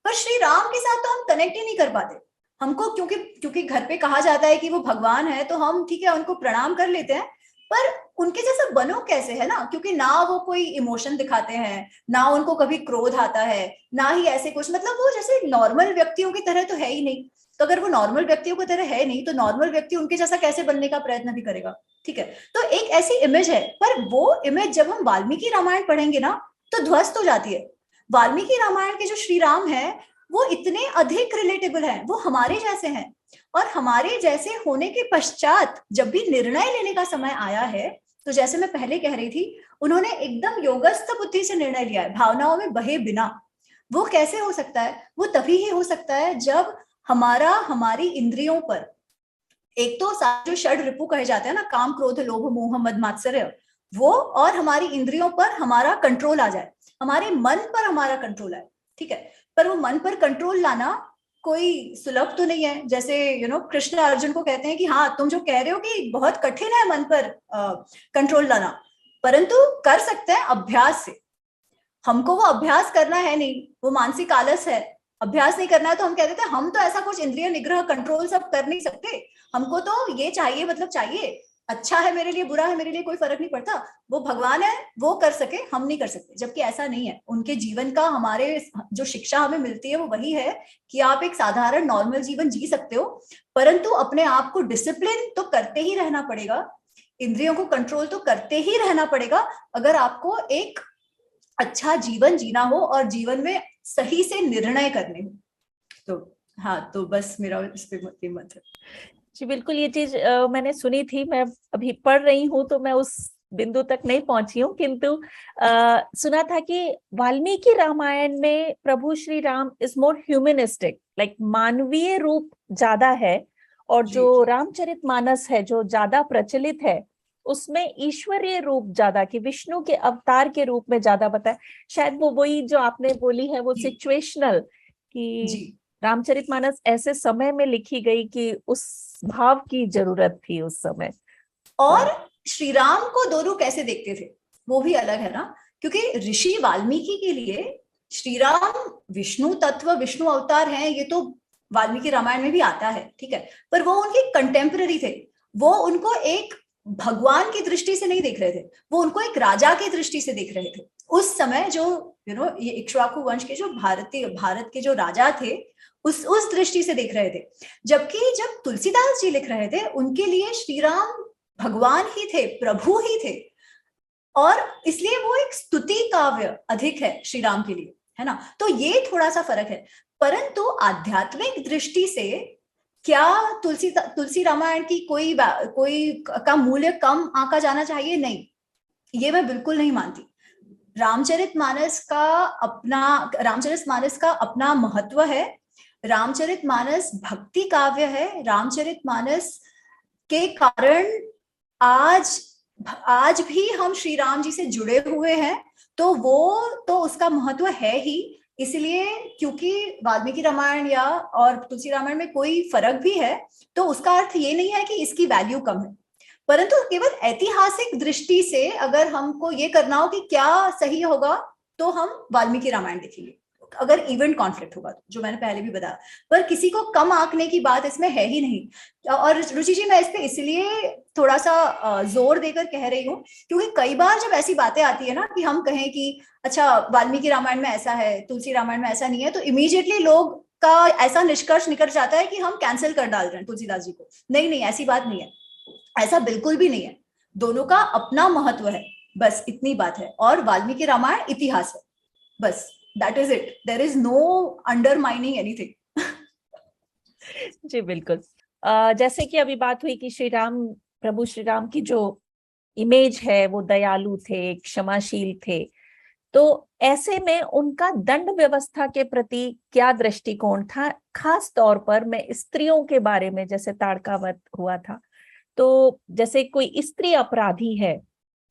पर श्री राम के साथ तो हम कनेक्ट ही नहीं कर पाते। हमको क्योंकि घर पे कहा जाता है कि वो भगवान है, तो हम ठीक है उनको प्रणाम कर लेते हैं, पर उनके जैसा बनो कैसे, है ना? क्योंकि ना वो कोई इमोशन दिखाते हैं, ना उनको कभी क्रोध आता है, ना ही ऐसे कुछ, मतलब वो जैसे नॉर्मल व्यक्तियों की तरह तो है ही नहीं। तो अगर वो नॉर्मल व्यक्तियों की तरह है नहीं, तो नॉर्मल व्यक्ति उनके जैसा कैसे बनने का प्रयत्न भी करेगा? ठीक है, तो एक ऐसी इमेज है, पर वो इमेज जब हम वाल्मीकि रामायण पढ़ेंगे ना, तो ध्वस्त हो जाती है। वाल्मीकि रामायण के जो श्री राम है, वो इतने अधिक रिलेटेबल हैं, वो हमारे जैसे हैं, और हमारे जैसे होने के पश्चात जब भी निर्णय लेने का समय आया है, तो जैसे मैं पहले कह रही थी, उन्होंने एकदम योगस्थ बुद्धि से निर्णय लिया है, भावनाओं में बहे बिना। वो कैसे हो सकता है? वो तभी ही हो सकता है जब हमारी इंद्रियों पर, एक तो जो षड रिपु कहे जाते हैं ना, काम क्रोध लोभ मोह मद मात्सर्य, वो, और हमारी इंद्रियों पर हमारा कंट्रोल आ जाए, हमारे मन पर हमारा कंट्रोल आए। ठीक है, पर वो मन पर कंट्रोल लाना कोई सुलभ तो नहीं है। जैसे कृष्ण अर्जुन को कहते हैं कि हाँ, तुम जो कह रहे हो कि बहुत कठिन है मन पर कंट्रोल लाना, परंतु कर सकते हैं अभ्यास से। हमको वो अभ्यास करना है नहीं, वो मानसिक आलस है, अभ्यास नहीं करना है, तो हम कह देते हैं हम तो ऐसा कुछ इंद्रिय निग्रह कंट्रोल सब कर नहीं सकते, हमको तो ये चाहिए, मतलब चाहिए, अच्छा है मेरे लिए, बुरा है मेरे लिए, कोई फर्क नहीं पड़ता, वो भगवान है, वो कर सके, हम नहीं कर सकते। जबकि ऐसा नहीं है। उनके जीवन का हमारे जो शिक्षा हमें मिलती है वो वही है कि आप एक साधारण नॉर्मल जीवन जी सकते हो, परंतु अपने आप को डिसिप्लिन तो करते ही रहना पड़ेगा, इंद्रियों को कंट्रोल तो करते ही रहना पड़ेगा, अगर आपको एक अच्छा जीवन जीना हो और जीवन में सही से निर्णय करने हो। तो हाँ, तो बस मेरा इस पे मत है जी। बिल्कुल, ये चीज मैंने सुनी थी, मैं अभी पढ़ रही हूँ तो मैं उस बिंदु तक नहीं पहुंची हूँ, किंतु सुना था कि वाल्मीकि रामायण में प्रभु Shri Ram is more humanistic, like मानवीय रूप ज्यादा है, और जो रामचरितमानस है जो ज्यादा प्रचलित है, उसमें ईश्वरीय रूप ज्यादा, कि विष्णु के अवतार के रूप में ज्यादा बताया। शायद वो वही जो आपने बोली है, वो सिचुएशनल, कि रामचरितमानस ऐसे समय में लिखी गई कि उस भाव की जरूरत थी उस समय। और श्री राम को दोनों कैसे देखते थे वो भी अलग है ना, क्योंकि ऋषि वाल्मीकि के लिए श्री राम विष्णु तत्व, विष्णु अवतार हैं, ये तो वाल्मीकि रामायण में भी आता है, ठीक है, पर वो उनके कंटेम्पररी थे, वो उनको एक भगवान की दृष्टि से नहीं देख रहे थे, वो उनको एक राजा की दृष्टि से देख रहे थे। उस समय जो ये इक्ष्वाकु वंश के जो भारत के जो राजा थे, उस दृष्टि से देख रहे थे। जबकि जब तुलसीदास जी लिख रहे थे, उनके लिए श्री राम भगवान ही थे, प्रभु ही थे, और इसलिए वो एक स्तुति काव्य अधिक है श्री राम के लिए, है ना। तो ये थोड़ा सा फर्क है, परंतु आध्यात्मिक दृष्टि से क्या तुलसी रामायण की कोई का मूल्य कम आंका जाना चाहिए? नहीं, ये मैं बिल्कुल नहीं मानती। रामचरितमानस का अपना महत्व है। रामचरितमानस भक्ति काव्य है। रामचरितमानस के कारण आज भी हम श्री राम जी से जुड़े हुए हैं, तो वो तो उसका महत्व है ही। इसलिए क्योंकि वाल्मीकि रामायण या और तुलसी रामायण में कोई फर्क भी है, तो उसका अर्थ ये नहीं है कि इसकी वैल्यू कम है, परंतु केवल ऐतिहासिक दृष्टि से अगर हमको ये करना हो कि क्या सही होगा, तो हम वाल्मीकि रामायण देखेंगे, अगर इवेंट कॉन्फ्लिक्ट होगा, जो मैंने पहले भी बताया, पर किसी को कम आंकने की बात इसमें है ही नहीं। और रुचि जी, मैं इस पे इसलिए थोड़ा सा जोर देकर कह रही हूँ, क्योंकि कई बार जब ऐसी बातें आती है ना कि हम कहें कि अच्छा वाल्मीकि रामायण में ऐसा है, तुलसी रामायण में ऐसा नहीं है, तो इमीडिएटली लोग का ऐसा निष्कर्ष निकल जाता है कि हम कैंसिल कर डाल रहे हैं तुलसीदास जी को। नहीं नहीं, ऐसी बात नहीं है, ऐसा बिल्कुल भी नहीं है। दोनों का अपना महत्व है, बस इतनी बात है। और वाल्मीकि रामायण इतिहास है, बस that is it, there is no undermining anything. जी बिल्कुल। जैसे कि अभी बात हुई कि प्रभु श्री राम की जो इमेज है वो दयालु थे, क्षमाशील थे, तो ऐसे में उनका दंड व्यवस्था के प्रति क्या दृष्टिकोण था? खास तौर पर मैं स्त्रियों के बारे में, जैसे ताड़का वध हुआ था, तो जैसे कोई स्त्री अपराधी है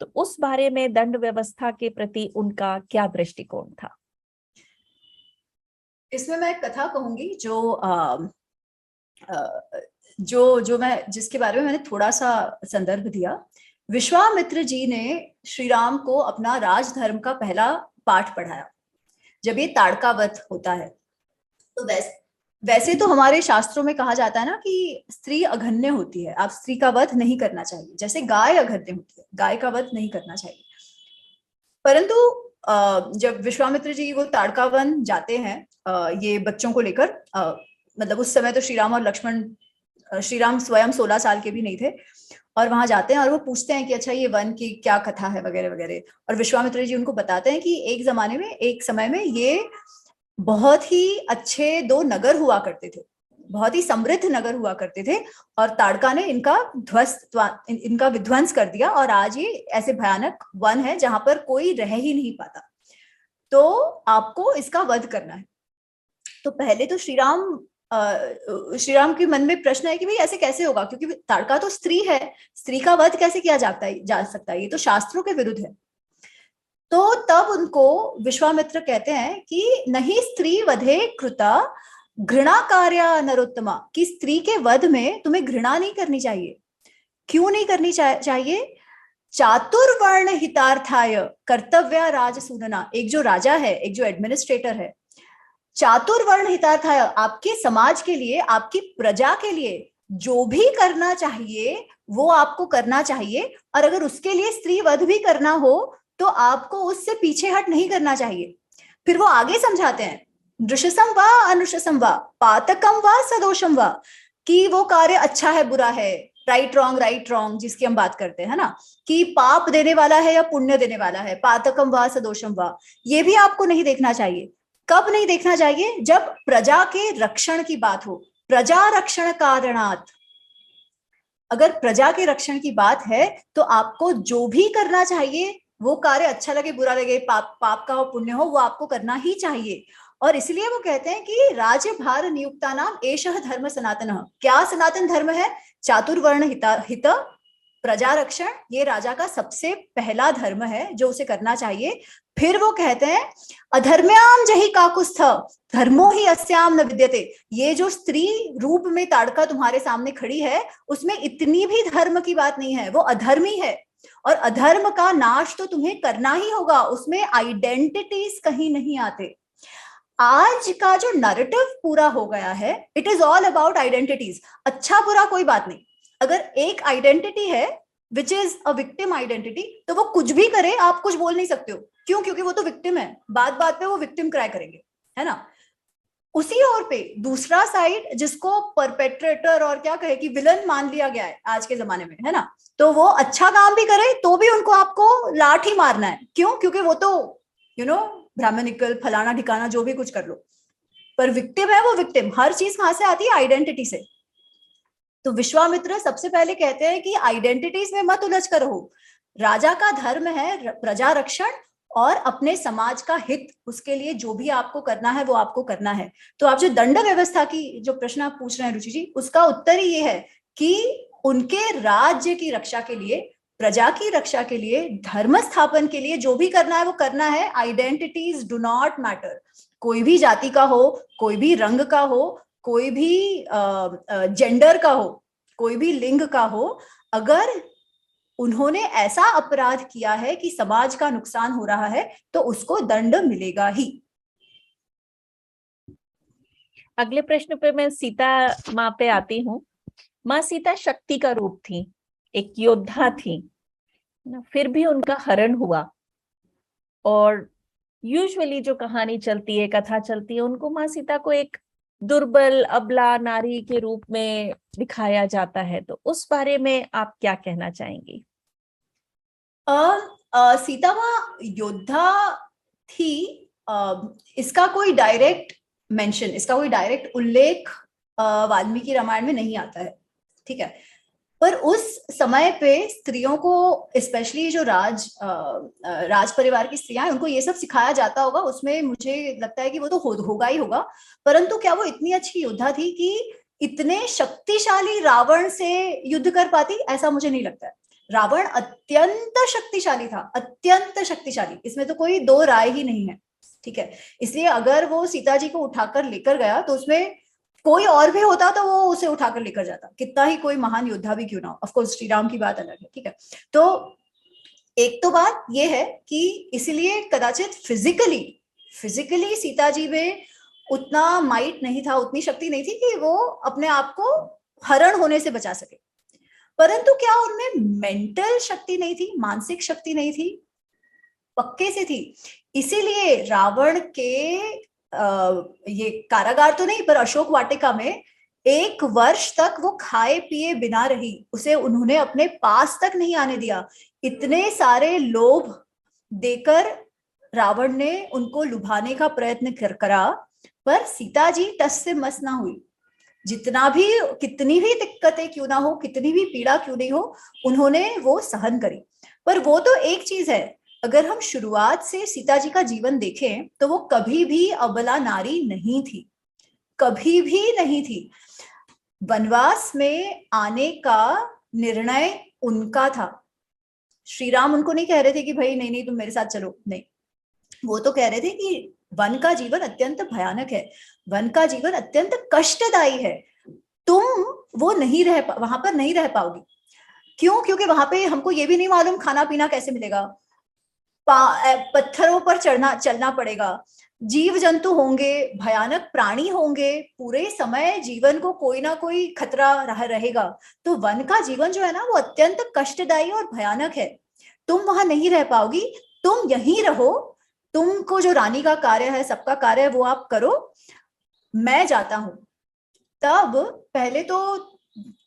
तो उस बारे में दंड व्यवस्था के प्रति उनका क्या दृष्टिकोण था? इसमें मैं एक कथा कहूंगी जो मैं जिसके बारे में मैंने थोड़ा सा संदर्भ दिया। विश्वामित्र जी ने श्री राम को अपना राजधर्म का पहला पाठ पढ़ाया जब ये ताड़का वध होता है। तो वैसे तो हमारे शास्त्रों में कहा जाता है ना कि स्त्री अघन्य होती है, आप स्त्री का वध नहीं करना चाहिए, जैसे गाय अघन्य होती है, गाय का वध नहीं करना चाहिए। परंतु जब विश्वामित्र जी वो ताड़का वन जाते हैं ये बच्चों को लेकर, मतलब उस समय तो श्री राम और लक्ष्मण, श्री राम स्वयं 16 साल के भी नहीं थे, और वहां जाते हैं और वो पूछते हैं कि अच्छा ये वन की क्या कथा है वगैरह वगैरह। और विश्वामित्र जी उनको बताते हैं कि एक समय में ये बहुत ही अच्छे 2 नगर हुआ करते थे, बहुत ही समृद्ध नगर हुआ करते थे, और ताड़का ने इनका विध्वंस कर दिया, और आज ये ऐसे भयानक वन है जहां पर कोई रह ही नहीं पाता, तो आपको इसका वध करना है। तो पहले तो श्री राम के मन में प्रश्न है कि भाई ऐसे कैसे होगा, क्योंकि ताड़का तो स्त्री है, स्त्री का वध कैसे किया जा सकता है, ये तो शास्त्रों के विरुद्ध है। तो तब उनको विश्वामित्र कहते हैं कि नहीं स्त्री वधे कृता घृणा कार्या नरोत्तमा, कि स्त्री के वध में तुम्हें घृणा नहीं करनी चाहिए। क्यों नहीं करनी चाहिए? चातुर्वर्ण हितार्थाय कर्तव्य राजसूदना, एक जो राजा है, एक जो एडमिनिस्ट्रेटर है, चातुर्वर्ण हितार्थाय, आपके समाज के लिए, आपकी प्रजा के लिए जो भी करना चाहिए वो आपको करना चाहिए, और अगर उसके लिए स्त्री वध भी करना हो तो आपको उससे पीछे हट नहीं करना चाहिए। फिर वो आगे समझाते हैं, दृशसम वा अनुशसम वा पातकम वा सदोषम वा, कि वो कार्य अच्छा है बुरा है, राइट रॉन्ग जिसकी हम बात करते हैं ना, कि पाप देने वाला है या पुण्य देने वाला है, पातकम वा सदोषम वा, ये भी आपको नहीं देखना चाहिए। कब नहीं देखना चाहिए? जब प्रजा के रक्षण की बात हो, प्रजा रक्षण कारणात्, अगर प्रजा के रक्षण की बात है तो आपको जो भी करना चाहिए, वो कार्य अच्छा लगे बुरा लगे, पाप का हो पुण्य हो, वो आपको करना ही चाहिए। और इसलिए वो कहते हैं कि राज्य भार नियुक्ता नाम एषः धर्म सनातन। क्या सनातन धर्म है? चातुर्वर्ण हित प्रजा रक्षण, ये राजा का सबसे पहला धर्म है जो उसे करना चाहिए। फिर वो कहते हैं अधर्म्याम जहि काकुस्थ धर्मो ही अस्याम न विद्यते, ये जो स्त्री रूप में ताड़का तुम्हारे सामने खड़ी है उसमें इतनी भी धर्म की बात नहीं है, वो अधर्मी है, और अधर्म का नाश तो तुम्हें करना ही होगा, उसमें आइडेंटिटीज कहीं नहीं आते। आज का जो नैरेटिव पूरा हो गया है, it is all about identities. अच्छा बुरा कोई बात नहीं, अगर एक आइडेंटिटी है which is a victim identity, तो वो कुछ भी करे आप कुछ बोल नहीं सकते हो। क्यों? क्योंकि वो तो विक्टिम है, बात बात पे वो विक्टिम क्राई करेंगे, है ना। उसी ओर पे दूसरा साइड जिसको परपेट्रेटर और क्या कहे कि विलन मान लिया गया है आज के जमाने में, है ना, तो वो अच्छा काम भी करे तो भी उनको आपको लाठी मारना है। क्यों? क्योंकि वो तो ब्राह्मणिकल फलाना ठिकाना जो भी कुछ कर लो, पर विक्टिम है वो विक्टिम। हर चीज कहां से आती है? आइडेंटिटी से। तो विश्वामित्र सबसे पहले कहते हैं कि आइडेंटिटीज में मत उलझ कर रहो, राजा का धर्म है प्रजा रक्षण और अपने समाज का हित, उसके लिए जो भी आपको करना है वो आपको करना है। तो आप जो दंड व्यवस्था की जो प्रश्न आप पूछ रहे हैं रुचि जी, उसका उत्तर ही ये है कि उनके राज्य की रक्षा के लिए, प्रजा की रक्षा के लिए, धर्म स्थापन के लिए जो भी करना है वो करना है। आइडेंटिटीज डू नॉट मैटर, कोई भी जाति का हो, कोई भी रंग का हो, कोई भी जेंडर का हो, कोई भी लिंग का हो, अगर उन्होंने ऐसा अपराध किया है कि समाज का नुकसान हो रहा है तो उसको दंड मिलेगा ही। अगले प्रश्न पे मैं सीता माँ पे आती हूँ। माँ सीता शक्ति का रूप थी, एक योद्धा थी ना, फिर भी उनका हरण हुआ। और यूजुअली जो कहानी चलती है, कथा चलती है, उनको माँ सीता को एक दुर्बल अबला नारी के रूप में दिखाया जाता है। तो उस बारे में आप क्या कहना चाहेंगी? सीता माँ योद्धा थी, इसका कोई डायरेक्ट मेंशन, इसका कोई डायरेक्ट उल्लेख वाल्मीकि रामायण में नहीं आता है, ठीक है। पर उस समय पे स्त्रियों को, स्पेशली जो राज परिवार की स्त्रियां, उनको ये सब सिखाया जाता होगा। उसमें मुझे लगता है कि वो तो होगा ही होगा, परंतु क्या वो इतनी अच्छी योद्धा थी कि इतने शक्तिशाली रावण से युद्ध कर पाती? ऐसा मुझे नहीं लगता है। रावण अत्यंत शक्तिशाली था, अत्यंत शक्तिशाली, इसमें तो कोई दो राय ही नहीं है, ठीक है। इसलिए अगर वो सीता जी को उठाकर लेकर गया तो उसमें कोई और भी होता तो वो उसे उठाकर लेकर जाता, कितना ही कोई महान योद्धा भी क्यों ना हो। ऑफ कोर्स श्री राम की बात अलग है, ठीक है। तो एक तो बात ये है कि इसलिए कदाचित फिजिकली सीता जी में उतना माइट नहीं था, उतनी शक्ति नहीं थी कि वो अपने आप को हरण होने से बचा सके। परंतु क्या उनमें मेंटल शक्ति नहीं थी, मानसिक शक्ति नहीं थी? पक्के से थी। इसीलिए रावण के ये कारागार तो नहीं, पर अशोक वाटिका में 1 वर्ष तक वो खाए पिए बिना रही, उसे उन्होंने अपने पास तक नहीं आने दिया। इतने सारे लोभ देकर रावण ने उनको लुभाने का प्रयत्न करा, पर सीता जी टस से मस ना हुई। जितना भी, कितनी भी दिक्कतें क्यों ना हो, कितनी भी पीड़ा क्यों नहीं हो, उन्होंने वो सहन करी। पर वो तो एक चीज है, अगर हम शुरुआत से सीता जी का जीवन देखें तो वो कभी भी अबला नारी नहीं थी, कभी भी नहीं थी। वनवास में आने का निर्णय उनका था। श्री राम उनको नहीं कह रहे थे कि भाई नहीं नहीं तुम मेरे साथ चलो, नहीं। वो तो कह रहे थे कि वन का जीवन अत्यंत भयानक है, वन का जीवन अत्यंत कष्टदायी है, तुम वो नहीं वहां पर नहीं रह पाओगी। क्यों? क्योंकि वहां पे हमको ये भी नहीं मालूम खाना पीना कैसे मिलेगा, पत्थरों पर चलना पड़ेगा, जीव जंतु होंगे, भयानक प्राणी होंगे, पूरे समय जीवन को कोई ना कोई खतरा रहेगा। तो वन का जीवन जो है ना, वो अत्यंत कष्टदायी और भयानक है, तुम वहां नहीं रह पाओगी, तुम यहीं रहो, तुमको जो रानी का कार्य है, सबका कार्य है, वो आप करो, मैं जाता हूं। तब पहले तो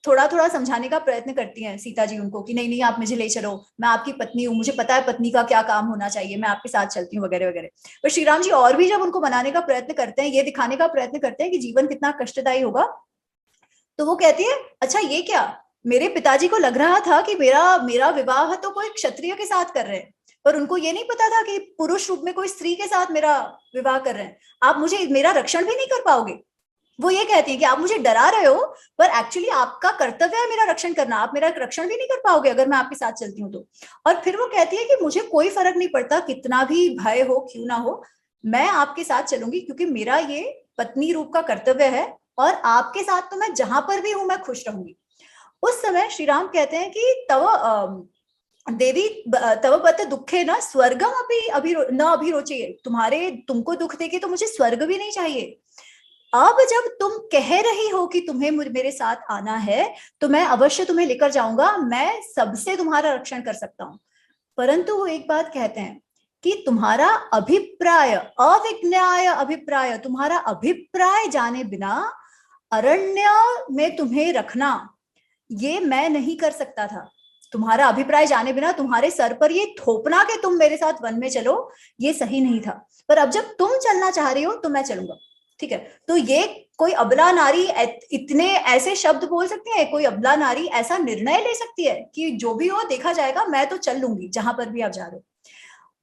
थोड़ा थोड़ा समझाने का प्रयत्न करती हैं सीता जी उनको कि नहीं नहीं आप मुझे ले चलो, मैं आपकी पत्नी हूँ, मुझे पता है पत्नी का क्या काम होना चाहिए, मैं आपके साथ चलती हूँ, वगैरह वगैरह। पर श्री राम जी और भी जब उनको मनाने का प्रयत्न करते हैं, ये दिखाने का प्रयत्न करते हैं कि जीवन कितना कष्टदायी होगा, तो वो कहती है अच्छा ये क्या, मेरे पिताजी को लग रहा था कि मेरा विवाह तो कोई क्षत्रिय के साथ कर रहे हैं, पर उनको ये नहीं पता था कि पुरुष रूप में कोई स्त्री के साथ मेरा विवाह कर रहे हैं, आप मुझे मेरा रक्षण भी नहीं कर पाओगे। वो ये कहती है कि आप मुझे डरा रहे हो, पर एक्चुअली आपका कर्तव्य है मेरा रक्षण करना, आप मेरा रक्षण भी नहीं कर पाओगे अगर मैं आपके साथ चलती हूँ तो। और फिर वो कहती है कि मुझे कोई फर्क नहीं पड़ता, कितना भी भय हो क्यों ना हो, मैं आपके साथ चलूंगी, क्योंकि मेरा ये पत्नी रूप का कर्तव्य है, और आपके साथ तो मैं जहां पर भी हूं मैं खुश रहूंगी। उस समय श्री राम कहते हैं कि तव देवी तव पत दुखे न स्वर्गम अभी न अभिरोचे, तुमको दुख देके तो मुझे स्वर्ग भी नहीं चाहिए। अब जब तुम कह रही हो कि तुम्हें मेरे साथ आना है, तो मैं अवश्य तुम्हें लेकर जाऊंगा, मैं सबसे तुम्हारा रक्षण कर सकता हूं। परंतु वो एक बात कहते हैं कि तुम्हारा अभिप्राय, अविज्ञाय अभिप्राय, तुम्हारा अभिप्राय जाने बिना अरण्य में तुम्हें रखना, ये मैं नहीं कर सकता था। तुम्हारा अभिप्राय जाने बिना तुम्हारे सर पर ये थोपना कि तुम मेरे साथ वन में चलो, ये सही नहीं था। पर अब जब तुम चलना चाह रही हो तो मैं चलूंगा, ठीक है। तो ये कोई अबला नारी इतने ऐसे शब्द बोल सकती है, कोई अबला नारी ऐसा निर्णय ले सकती है कि जो भी हो देखा जाएगा, मैं तो चल लूंगी जहां पर भी आप जा रहे हो।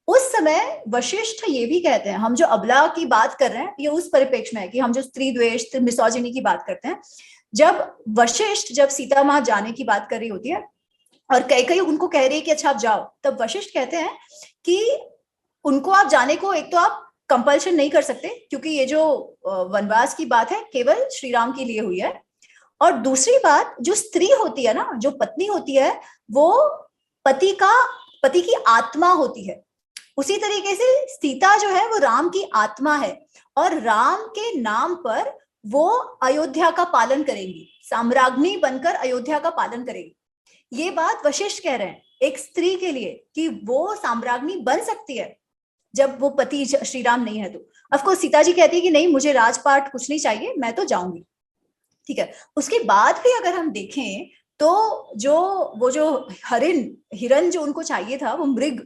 उस समय वशिष्ठ ये भी कहते हैं, हम जो अबला की बात कर रहे हैं ये उस परिप्रेक्ष्य में है कि हम जो स्त्री द्वेष मिसोजिनी की बात करते हैं। जब वशिष्ठ जब सीता माँ जाने की बात कर रही होती है और कई उनको कह रही है कि अच्छा आप जाओ, तब वशिष्ठ कहते हैं कि उनको आप जाने को, एक तो आप कंपल्शन नहीं कर सकते क्योंकि ये जो वनवास की बात है केवल श्री राम के लिए हुई है, और दूसरी बात जो स्त्री होती है ना, जो पत्नी होती है, वो पति की आत्मा होती है। उसी तरीके से सीता जो है वो राम की आत्मा है, और राम के नाम पर वो अयोध्या का पालन करेंगी, साम्राज्ञी बनकर अयोध्या का पालन करेगी। ये बात वशिष्ठ कह रहे हैं एक स्त्री के लिए कि वो साम्राज्ञी बन सकती है जब वो पति श्री राम नहीं है। तो ऑफकोर्स सीता जी कहती है कि नहीं, मुझे राजपाट कुछ नहीं चाहिए, मैं तो जाऊंगी, ठीक है। उसके बाद भी अगर हम देखें तो जो हिरन जो उनको चाहिए था, वो मृग,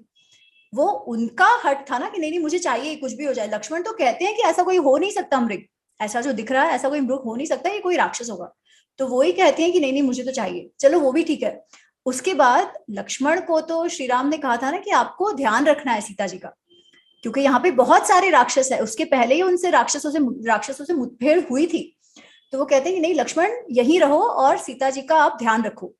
वो उनका हट था ना कि नहीं नहीं मुझे चाहिए, कुछ भी हो जाए। लक्ष्मण तो कहते हैं कि ऐसा कोई हो नहीं सकता मृग, ऐसा जो दिख रहा है ऐसा कोई मृग हो नहीं सकता, ये कोई राक्षस होगा। तो वो ही कहती हैं कि नहीं नहीं मुझे तो चाहिए, चलो वो भी ठीक है। उसके बाद लक्ष्मण को तो श्री राम ने कहा था ना कि आपको ध्यान रखना है सीता जी का, क्योंकि यहाँ पे बहुत सारे राक्षस है। उसके पहले ही उनसे राक्षसों से मुठभेड़ हुई थी। तो वो कहते हैं कि नहीं लक्ष्मण यहीं रहो और सीता जी का आप ध्यान रखो।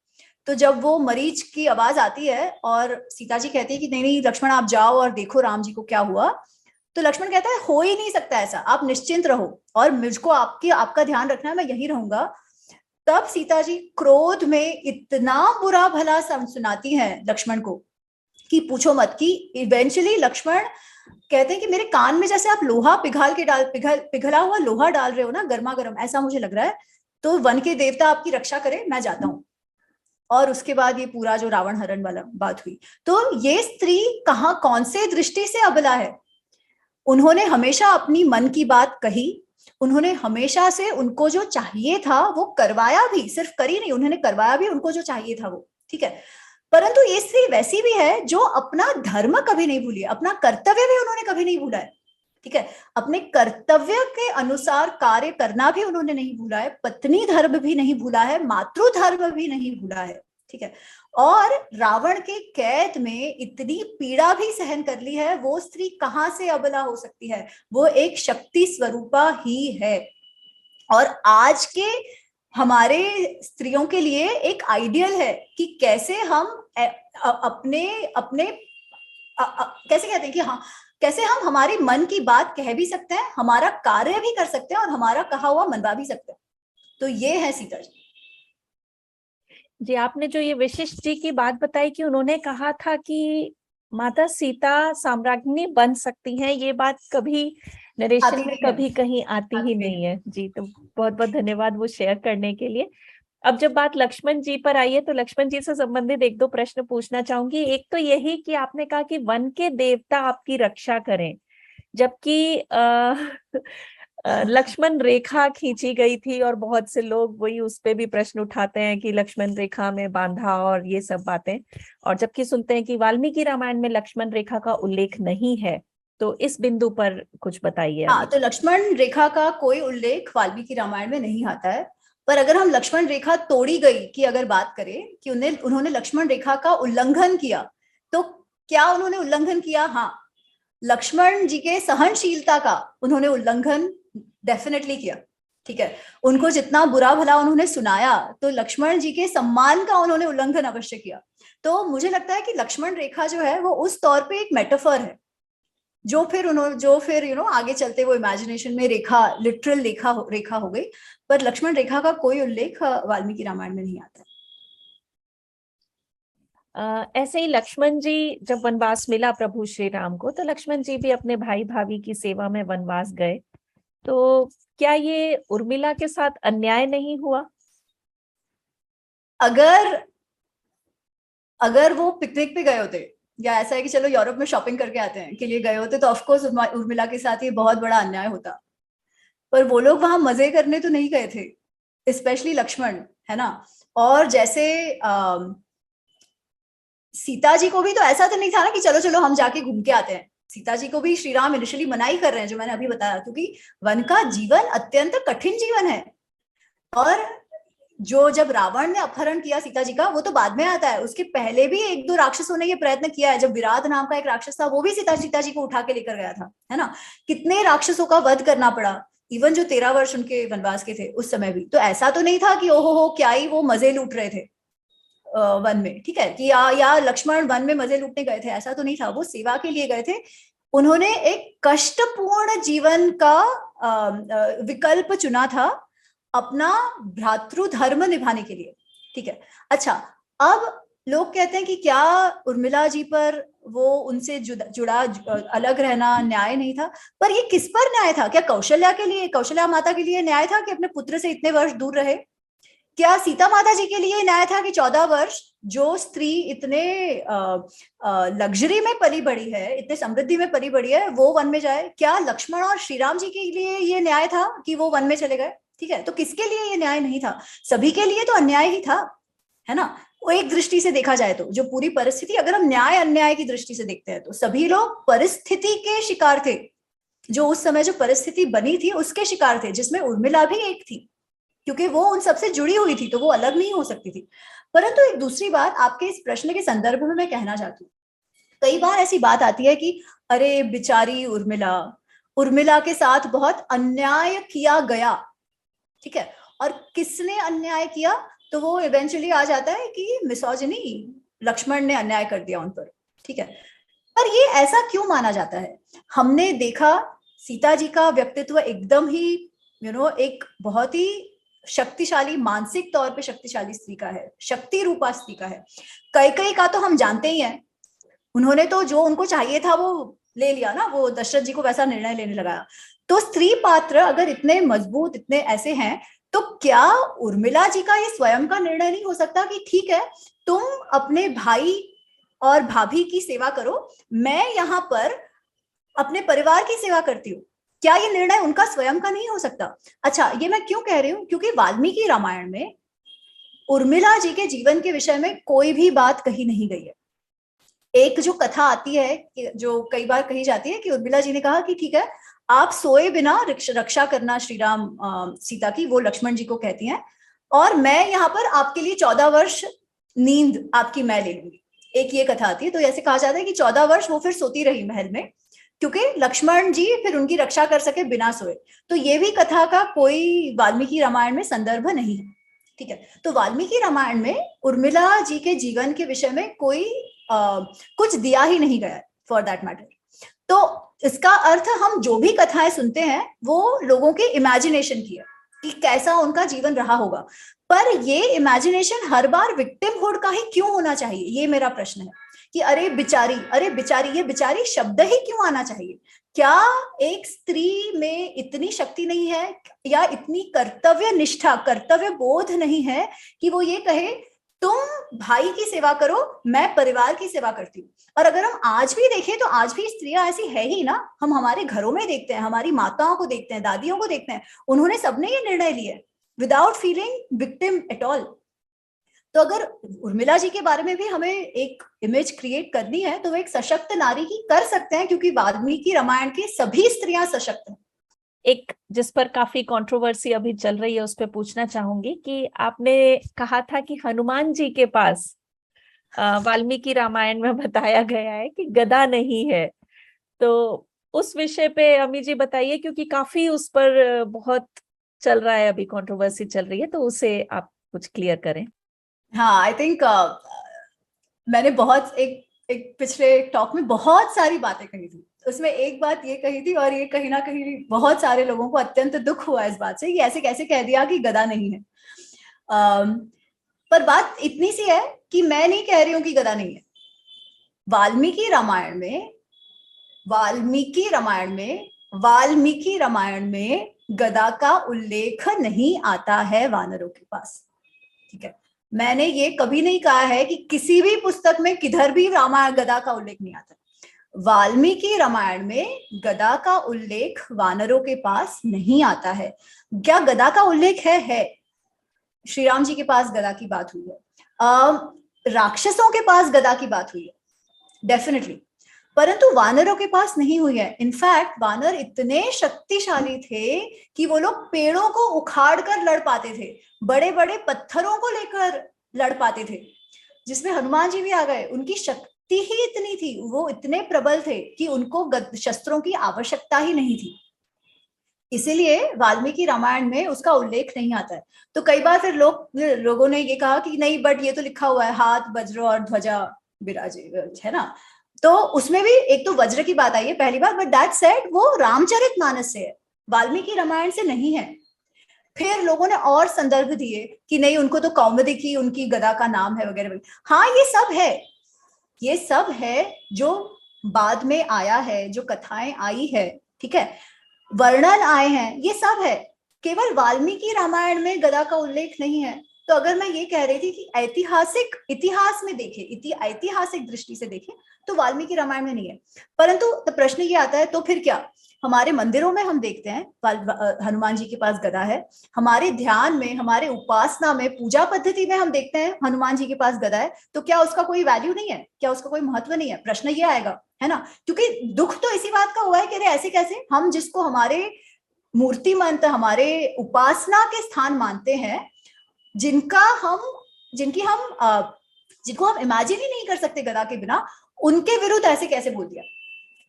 तो जब वो मरीच की आवाज आती है और सीता जी कहती है कि नहीं नहीं लक्ष्मण आप जाओ और देखो राम जी को क्या हुआ, तो लक्ष्मण कहता है हो ही नहीं सकता ऐसा, आप निश्चिंत रहो और मुझको आपका ध्यान रखना है, मैं यहीं रहूंगा। तब सीता जी क्रोध में इतना बुरा भला सुनाती हैं लक्ष्मण को कि पूछो मत। कि इवेंचुअली लक्ष्मण कहते हैं कि मेरे कान में जैसे आप लोहा पिघला हुआ लोहा डाल रहे हो ना, गर्मा गर्म, ऐसा मुझे लग रहा है। तो वन के देवता आपकी रक्षा करे, मैं जाता हूं। और उसके बाद ये पूरा जो रावण हरण वाला बात हुई। तो ये स्त्री कहाँ कौन से दृष्टि से अबला है? उन्होंने हमेशा अपनी मन की बात कही, उन्होंने हमेशा से उनको जो चाहिए था वो करवाया भी, सिर्फ करी नहीं, उन्होंने करवाया भी उनको जो चाहिए था वो, ठीक है। परंतु ये स्त्री वैसी भी है जो अपना धर्म कभी नहीं भूली, अपना कर्तव्य भी उन्होंने कभी नहीं भूला है, ठीक है। अपने कर्तव्य के अनुसार कार्य करना भी उन्होंने नहीं भूला है, पत्नी धर्म भी नहीं भूला है, मातृ धर्म भी नहीं भूला है, ठीक है। और रावण के कैद में इतनी पीड़ा भी सहन कर ली है, वो स्त्री कहां से अबला हो सकती है? वो एक शक्ति स्वरूपा ही है। और आज के हमारे स्त्रियों के लिए एक आइडियल है कि कैसे हम अपने अपने कैसे कहते हैं कि हाँ, कैसे हम हमारे मन की बात कह भी सकते हैं, हमारा कार्य भी कर सकते हैं और हमारा कहा हुआ मनवा भी सकते हैं। तो ये है सीता जी। जी, आपने जो ये वशिष्ठ जी की बात बताई कि उन्होंने कहा था कि माता सीता साम्राज्ञी बन सकती हैं, ये बात कभी नरेशन में कभी कहीं आती ही नहीं है। जी, तो बहुत बहुत धन्यवाद वो शेयर करने के लिए। अब जब बात लक्ष्मण जी पर आई है तो लक्ष्मण जी से संबंधित एक दो प्रश्न पूछना चाहूंगी। एक तो यही कि आपने कहा कि वन के देवता आपकी रक्षा करें, जबकि लक्ष्मण रेखा खींची गई थी और बहुत से लोग वही उस पे भी प्रश्न उठाते हैं कि लक्ष्मण रेखा में बांधा और ये सब बातें, और जबकि सुनते हैं कि वाल्मीकि रामायण में लक्ष्मण रेखा का उल्लेख नहीं है। तो इस बिंदु पर कुछ बताइए। हाँ, तो लक्ष्मण रेखा का कोई उल्लेख वाल्मीकि रामायण में नहीं आता है। पर अगर हम लक्ष्मण रेखा तोड़ी गई की अगर बात करें कि उन्होंने लक्ष्मण रेखा का उल्लंघन किया, तो क्या उन्होंने उल्लंघन किया? हाँ, लक्ष्मण जी के सहनशीलता का उन्होंने उल्लंघन डेफिनेटली किया, ठीक है। उनको जितना बुरा भला उन्होंने सुनाया, तो लक्ष्मण जी के सम्मान का उन्होंने उल्लंघन अवश्य किया। तो मुझे लगता है कि लक्ष्मण रेखा जो है वो उस तौर पे एक मेटाफर है, जो फिर आगे चलते वो इमेजिनेशन में रेखा, लिटरल रेखा हो गई। पर लक्ष्मण रेखा का कोई उल्लेख वाल्मीकि रामायण में नहीं आता। ऐसे ही लक्ष्मण जी जब वनवास मिला प्रभु श्री राम को, तो लक्ष्मण जी भी अपने भाई भाभी की सेवा में वनवास गए। तो क्या ये उर्मिला के साथ अन्याय नहीं हुआ? अगर वो पिकनिक पे गए होते, या ऐसा है कि चलो यूरोप में शॉपिंग करके आते हैं के लिए गए होते, तो ऑफकोर्स उर्मिला के साथ ये बहुत बड़ा अन्याय होता। पर वो लोग वहां मजे करने तो नहीं गए थे, स्पेशली लक्ष्मण, है ना। और जैसे सीता जी को भी तो ऐसा तो नहीं था ना कि चलो चलो हम जाके घूम के आते हैं। सीता जी को भी श्री राम इनिशियली मना ही कर रहे हैं, जो मैंने अभी बताया, क्योंकि वन का जीवन अत्यंत कठिन जीवन है। और जब रावण ने अपहरण किया सीता जी का, वो तो बाद में आता है। उसके पहले भी एक दो राक्षसों ने ये प्रयत्न किया है। जब विराट नाम का एक राक्षस था, वो भी सीता जी को उठा के लेकर गया था, है ना। कितने राक्षसों का वध करना पड़ा, इवन जो 13 वर्ष उनके वनवास के थे उस समय भी। तो ऐसा तो नहीं था कि ओहो हो क्या ही वो मजे लूट रहे थे वन में, ठीक है, कि या लक्ष्मण वन में मजे लूटने गए थे, ऐसा तो नहीं था। वो सेवा के लिए गए थे। उन्होंने एक कष्टपूर्ण जीवन का विकल्प चुना था अपना भ्रातृ धर्म निभाने के लिए, ठीक है। अच्छा, अब लोग कहते हैं कि क्या उर्मिला जी पर वो उनसे जुड़ा अलग रहना न्याय नहीं था? पर ये किस पर न्याय था? क्या कौशल्या के लिए, कौशल्या माता के लिए न्याय था कि अपने पुत्र से इतने वर्ष दूर रहे? क्या सीता माता जी के लिए न्याय था कि 14 वर्ष जो स्त्री इतने लग्जरी में पली बढ़ी है, इतने समृद्धि में पली बढ़ी है, वो वन में जाए? क्या लक्ष्मण और श्री राम जी के लिए ये न्याय था कि वो वन में चले गए? ठीक है, तो किसके लिए ये न्याय नहीं था? सभी के लिए तो अन्याय ही था, है ना? वो एक दृष्टि से देखा जाए तो जो पूरी परिस्थिति, अगर हम न्याय अन्याय की दृष्टि से देखते हैं तो सभी लोग परिस्थिति के शिकार थे। जो उस समय जो परिस्थिति बनी थी उसके शिकार थे, जिसमें उर्मिला भी एक थी, क्योंकि वो उन सबसे जुड़ी हुई थी, तो वो अलग नहीं हो सकती थी। परंतु एक दूसरी बात आपके इस प्रश्न के संदर्भ में मैं कहना चाहती हूँ, कई बार ऐसी बात आती है कि अरे बेचारी उर्मिला, उर्मिला के साथ बहुत अन्याय किया गया। ठीक है, और किसने अन्याय किया? तो वो इवेंचुअली आ जाता है कि मिसोजिनी, लक्ष्मण ने अन्याय कर दिया उन पर। ठीक है, पर ये ऐसा क्यों माना जाता है? हमने देखा सीता जी का व्यक्तित्व एकदम ही एक बहुत ही शक्तिशाली, मानसिक तौर पे शक्तिशाली स्त्री का है, शक्ति रूपा स्त्री का है। कैकेयी का तो हम जानते ही हैं, उन्होंने तो जो उनको चाहिए था वो ले लिया ना, वो दशरथ जी को वैसा निर्णय लेने लगाया। तो स्त्री पात्र अगर इतने मजबूत, इतने ऐसे हैं, तो क्या उर्मिला जी का ये स्वयं का निर्णय नहीं हो सकता कि ठीक है, तुम अपने भाई और भाभी की सेवा करो, मैं यहाँ पर अपने परिवार की सेवा करती हूँ? क्या ये निर्णय उनका स्वयं का नहीं हो सकता? अच्छा, ये मैं क्यों कह रही हूँ? क्योंकि वाल्मीकि रामायण में उर्मिला जी के जीवन के विषय में कोई भी बात कही नहीं गई है। एक जो कथा आती है, जो कई बार कही जाती है कि उर्मिला जी ने कहा कि ठीक है, आप सोए बिना रक्षा करना श्री राम सीता की, वो लक्ष्मण जी को कहती हैं, और मैं यहाँ पर आपके लिए 14 वर्ष नींद आपकी मैं ले लूंगी। एक ये कथा आती है। तो ऐसे कहा जाता है कि 14 वर्ष वो फिर सोती रही महल में, क्योंकि लक्ष्मण जी फिर उनकी रक्षा कर सके बिना सोए। तो ये भी कथा का कोई वाल्मीकि रामायण में संदर्भ नहीं है। ठीक है, तो वाल्मीकि रामायण में उर्मिला जी के जीवन के विषय में कोई कुछ दिया ही नहीं गया फॉर दैट मैटर। तो इसका अर्थ हम जो भी कथाएं सुनते हैं वो लोगों के इमेजिनेशन की है कि कैसा उनका जीवन रहा होगा। पर ये इमेजिनेशन हर बार विक्टिमहुड का ही क्यों होना चाहिए, ये मेरा प्रश्न है। कि अरे बिचारी, अरे बिचारी, ये बिचारी शब्द ही क्यों आना चाहिए? क्या एक स्त्री में इतनी शक्ति नहीं है या इतनी कर्तव्य निष्ठा, कर्तव्य बोध नहीं है कि वो ये कहे तुम भाई की सेवा करो, मैं परिवार की सेवा करती हूँ? और अगर हम आज भी देखें तो आज भी स्त्रियां ऐसी है ही ना। हम हमारे घरों में देखते हैं, हमारी माताओं को देखते हैं, दादियों को देखते हैं, उन्होंने सबने ये निर्णय लिया without feeling victim at all. तो अगर उर्मिला जी के बारे में भी हमें एक इमेज क्रिएट करनी है तो वो एक सशक्त नारी की कर सकते हैं, क्योंकि वाल्मीकि रामायण की सभी स्त्रियां सशक्त हैं। एक जिस पर काफी कंट्रोवर्सी अभी चल रही है उस पर पूछना चाहूंगी कि आपने कहा था कि हनुमान जी के पास वाल्मीकि रामायण में बताया गया है कि गदा नहीं है, तो उस विषय पे अमी जी बताइए, क्योंकि काफी उस पर बहुत चल रहा है, अभी कंट्रोवर्सी चल रही है, तो उसे आप कुछ क्लियर करें। हाँ, आई थिंक मैंने बहुत एक पिछले टॉक में बहुत सारी बातें कही थी, उसमें एक बात ये कही थी, और ये कहीं ना कहीं बहुत सारे लोगों को अत्यंत दुख हुआ इस बात से कि ऐसे कैसे कह दिया कि गदा नहीं है। पर बात इतनी सी है कि मैं नहीं कह रही हूं कि गदा नहीं है। वाल्मीकि रामायण में, वाल्मीकि रामायण में, वाल्मीकि रामायण में गदा का उल्लेख नहीं आता है वानरों के पास। ठीक है, मैंने ये कभी नहीं कहा है कि किसी भी पुस्तक में किधर भी रामायण गदा का उल्लेख नहीं आता। वाल्मीकि रामायण में गदा का उल्लेख वानरों के पास नहीं आता है। क्या गदा का उल्लेख है? श्री राम जी के पास गदा की बात हुई है, राक्षसों के पास गदा की बात हुई है डेफिनेटली, परंतु वानरों के पास नहीं हुई है। इनफैक्ट वानर इतने शक्तिशाली थे कि वो लोग पेड़ों को उखाड़ कर लड़ पाते थे, बड़े बड़े पत्थरों को लेकर लड़ पाते थे, जिसमें हनुमान जी भी आ गए। उनकी शक्ति ही इतनी थी, वो इतने प्रबल थे कि उनको शस्त्रों की आवश्यकता ही नहीं थी। इसीलिए वाल्मीकि रामायण में उसका उल्लेख नहीं आता है। तो कई बार फिर लोगों ने ये कहा कि नहीं, बट ये तो लिखा हुआ है हाथ वज्र और ध्वजा विराजे, है ना? तो उसमें भी एक तो वज्र की बात आई है पहली बार, बट दैट सेड वो रामचरितमानस से है, वाल्मीकि रामायण से नहीं है। फिर लोगों ने और संदर्भ दिए कि नहीं, उनको तो कौमुदी की उनकी गदा का नाम है वगैरह वगैरह। हाँ, ये सब है जो बाद में आया है, जो कथाएं आई है, ठीक है, वर्णन आए हैं, ये सब है। केवल वाल्मीकि रामायण में गदा का उल्लेख नहीं है। तो अगर मैं ये कह रही थी कि ऐतिहासिक इतिहास में देखें, ऐतिहासिक दृष्टि से देखें, तो वाल्मीकि रामायण में नहीं है। परंतु तो प्रश्न ये आता है, तो फिर क्या? हमारे मंदिरों में हम देखते हैं हनुमान जी के पास गदा है, हमारे ध्यान में, हमारे उपासना में, पूजा पद्धति में हम देखते हैं हनुमान जी के पास गदा है, तो क्या उसका कोई वैल्यू नहीं है? क्या उसका कोई महत्व नहीं है? प्रश्न ये आएगा, है ना? क्योंकि दुख तो इसी बात का हुआ है कि अरे ऐसे कैसे, हम जिसको हमारे मूर्तिमंत, हमारे उपासना के स्थान मानते हैं, जिनको हम इमेजिन ही नहीं कर सकते गदा के बिना, उनके विरुद्ध ऐसे कैसे बोल दिया?